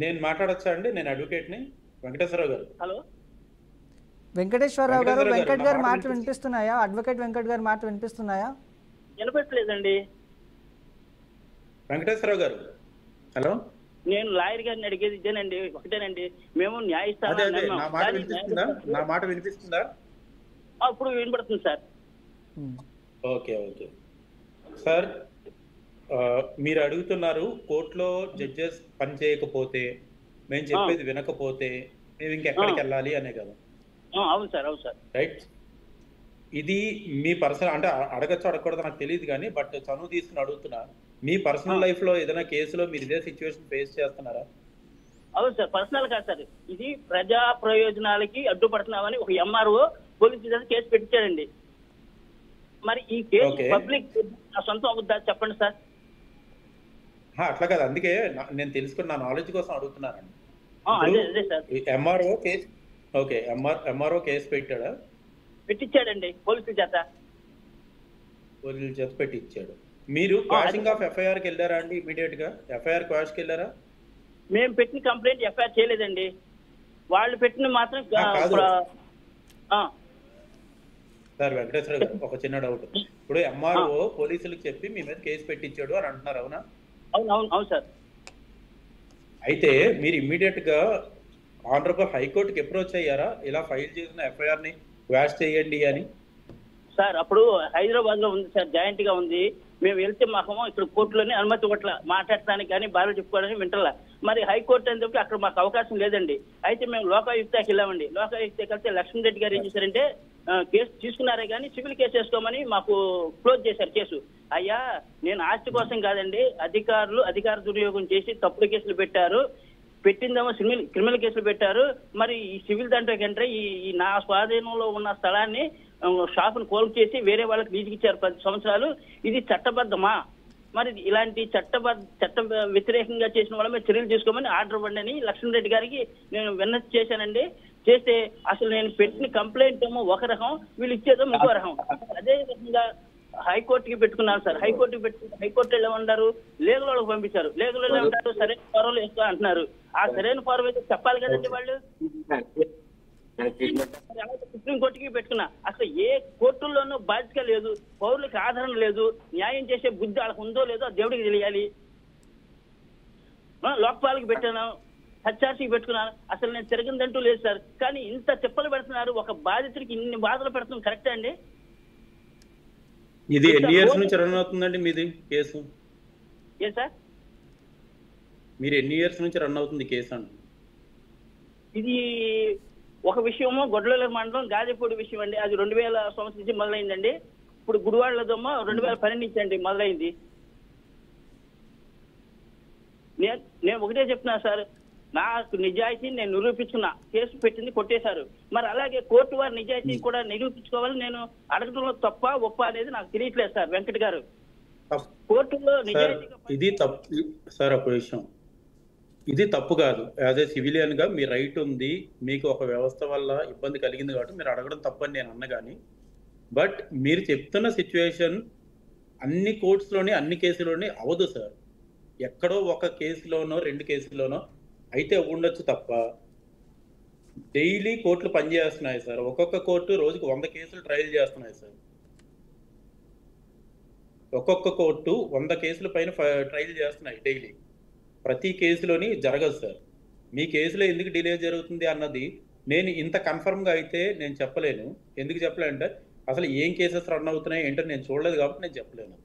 [SPEAKER 2] నేను మాట్లాడొచ్చా అండి? నేను అడ్వకేట్ ని. వెంకటేశ్వరరావు గారు,
[SPEAKER 4] హలో.
[SPEAKER 1] వెంకటేశ్వరరావు గారు, వెంకట్ గారు మాటలు వినిపిస్తున్నాయా? అడ్వకేట్ వెంకట్ గారు మాటలు వినిపిస్తున్నాయా?
[SPEAKER 4] వినపట్లేదండి.
[SPEAKER 2] వెంకటేశ్వరరావు గారు, హలో.
[SPEAKER 4] నేను లాయర్ గారిని అడిగేది ఇదేనండి, ఒకటేనండి. మేము న్యాయస్థానం
[SPEAKER 2] నా మాట వినిపిస్తుందా?
[SPEAKER 4] ఇప్పుడు వినపడుతుంది సార్.
[SPEAKER 2] ఓకే ఓకే సార్, మీరు అడుగుతున్నారు కోర్టులో జడ్జెస్ పని చేయకపోతే, మేము చెప్పేది వినకపోతే మేము ఇంకెక్కడికి వెళ్ళాలి అనే కదా?
[SPEAKER 4] అవును సార్, అవును సార్.
[SPEAKER 2] రైట్. ఇది మీ పర్సనల్, అంటే అడగచ్చు అడగకూడదు నాకు తెలియదు కానీ, బట్ చనువు తీసుకుని అడుగుతున్నా, మీ పర్సనల్ లైఫ్ లో ఏదైనా కేసులో మీరు ఇదే సిచ్యువేషన్ ఫేస్ చేస్తున్నారా?
[SPEAKER 4] అవును సార్, పర్సనల్ కాదు సార్, ఇది ప్రజా ప్రయోజనాలకి అడ్డుపడుతున్నామని ఒక ఎంఆర్ఓ పోలీసు కేసు పెట్టించాడండి. మరి ఈ కేసు పబ్లిక్ సొంతం అవుద్దా చెప్పండి సార్?
[SPEAKER 2] అట్లా కాదు, అందుకే నేను తెలుసుకున్న నా నాలెడ్జ్ కోసం అడుగుతున్నానండి. ఎంఆర్ఓ కేసు పెట్టాడా?
[SPEAKER 4] పెట్టించాడండి పోలీసుల చేత.
[SPEAKER 2] పోలీసుల చేత పెట్టించాడు. మీరు క్వాషింగ్ ఆఫ్ ఎఫ్ఐఆర్ కి వెళ్ళారా అండి? ఇమీడియట్ గా ఎఫ్ఐఆర్ క్వాష్ కి వెళ్ళారా?
[SPEAKER 4] మేము పెట్టిన కంప్లైంట్ ఎఫ్ఐఆర్ చేయలేదండి. వాళ్ళు పెట్టిన మాత్రం
[SPEAKER 2] సార్ వెంకటేశ్వర గారు ఒక చిన్న డౌట్. ఇప్పుడు ఎంఆర్ఓ పోలీసులకు చెప్పి మీ మీద కేసు పెట్టించాడు అని అంటున్నారు, అవునా?
[SPEAKER 4] అవును అవును అవును సార్.
[SPEAKER 2] అయితే మీరు ఇమ్మీడియట్ గా ఆనరబుల్ హైకోర్టుకి అప్రోచ్ అయ్యారా, ఇలా ఫైల్ చేసిన ఎఫ్ఐఆర్ ని క్వాష్ చేయండి అని?
[SPEAKER 4] సార్ అప్పుడు హైదరాబాద్ లో ఉంది సార్, జాయింట్ గా ఉంది. మేము వెళ్తే మాకు ఇక్కడ కోర్టులోనే అనుమతి ఇవ్వట్ల మాట్లాడటానికి కానీ బాధలు చెప్పుకోవడానికి వింటలా. మరి హైకోర్టు అని చెప్పి అక్కడ మాకు అవకాశం లేదండి. అయితే మేము లోకాయుక్తకి వెళ్ళామండి. లోకాయుక్తకి వెళ్తే లక్ష్మణరెడ్డి గారు ఏం చేశారంటే కేసు తీసుకున్నారే కానీ సివిల్ కేసు వేసుకోమని మాకు క్లోజ్ చేశారు కేసు. అయ్యా నేను ఆస్తి కోసం కాదండి, అధికారులు అధికార దుర్యోగం చేసి తప్పుడు కేసులు పెట్టారు, పెట్టిందేమో క్రిమినల్ కేసులు పెట్టారు. మరి ఈ సివిల్ దాంట్లోకి ఎంటర్ ఈ నా స్వాధీనంలో ఉన్న స్థలాన్ని షాపును కోల్పు చేసి వేరే వాళ్ళకి లీజుకి ఇచ్చారు 10 సంవత్సరాలు. ఇది చట్టబద్ధమా? మరి ఇలాంటి చట్ట వ్యతిరేకంగా చేసిన వాళ్ళ మీద చర్యలు తీసుకోమని ఆర్డర్ ఇవ్వండి అని లక్ష్మణరెడ్డి గారికి నేను విన్నతి చేశానండి. చేస్తే అసలు నేను పెట్టిన కంప్లైంట్ ఏమో ఒక రకం, వీళ్ళు ఇచ్చేదో ఇంకో రకం. అదే విధంగా హైకోర్టుకి పెట్టుకున్నారు సార్. హైకోర్టుకి పెట్టుకుంటే హైకోర్టు ఏమంటారు, లీగల్ వాళ్ళకి పంపించారు. లీగల్ వాళ్ళు ఏమంటారు, సరైన ఫారం వేసుకో అంటున్నారు. ఆ సరైన ఫారం అయితే చెప్పాలి కదండి వాళ్ళు. సుప్రీంకోర్టుకి పెట్టుకున్నా. అసలు ఏ కోర్టుల్లోనూ బాధ్యత లేదు, పౌరులకు ఆదరణ లేదు, న్యాయం చేసే బుద్ధి వాళ్ళకు ఉందో లేదో దేవుడికి తెలియాలి. లోక్పాలకి పెట్టాను, హెచ్ఆర్సీకి పెట్టుకున్నాను, అసలు నేను తిరగందంటూ లేదు సార్. కానీ ఇంత చెప్పలు పెడుతున్నారు, ఒక బాధితుడికి ఇన్ని బాధలు పెడుతున్నాం కరెక్టే అండి?
[SPEAKER 2] ఇది ఎన్ని ఇయర్స్ నుంచి రన్ అవుతుందండి మీది కేసు?
[SPEAKER 4] ఏ సార్
[SPEAKER 2] మీరు ఎన్ని ఇయర్స్ నుంచి రన్ అవుతుంది కేసు అండి?
[SPEAKER 4] ఇది ఒక విషయము గొడ్ల మండలం గాజపూడి విషయం అండి. అది 2000 సంవత్సరం నుంచి మొదలైందండి. ఇప్పుడు గుడివాడలదమ్మో 2012 నుంచి అండి మొదలైంది. నేను ఒకటే చెప్తున్నా సార్, నాకు నిజాయితీ నేను నిరూపించుకున్నా, కేసు పెట్టింది కొట్టేశారు. మరి అలాగే కోర్టు వారి నిజాయితీ కూడా నిరూపించుకోవాలని నేను అడగడంలో తప్ప ఒప్ప అనేది నాకు తెలియట్లేదు సార్ వెంకట్ గారు. కోర్టులో నిజాయితీ
[SPEAKER 2] ఇది తప్పు సార్. ఒక విషయం, ఇది తప్పు కాదు. యాజ్ ఏ సివిలియన్ గా మీ రైట్ ఉంది, మీకు ఒక వ్యవస్థ వల్ల ఇబ్బంది కలిగింది కాబట్టి మీరు అడగడం తప్పని నేను అన్న కానీ, బట్ మీరు చెప్తున్న సిచ్యువేషన్ అన్ని కోర్ట్స్లోని అన్ని కేసులోని అవదు సార్. ఎక్కడో ఒక కేసులోనో 2 కేసుల్లోనో అయితే ఉండొచ్చు తప్ప డైలీ కోర్టులు పనిచేస్తున్నాయి సార్. ఒక్కొక్క కోర్టు రోజుకు 100 కేసులు ట్రయల్ చేస్తున్నాయి సార్. ఒక్కొక్క కోర్టు 100 కేసుల పైన ట్రయల్ చేస్తున్నాయి డైలీ. ప్రతి కేసులోని జరగదు సార్. మీ కేసులో ఎందుకు డిలే జరుగుతుంది అన్నది నేను ఇంత కన్ఫర్మ్గా అయితే నేను చెప్పలేను. ఎందుకు చెప్పలేనంటే అసలు ఏం కేసెస్ రన్ అవుతున్నాయి ఏంటో నేను చూడలేదు కాబట్టి నేను చెప్పలేను.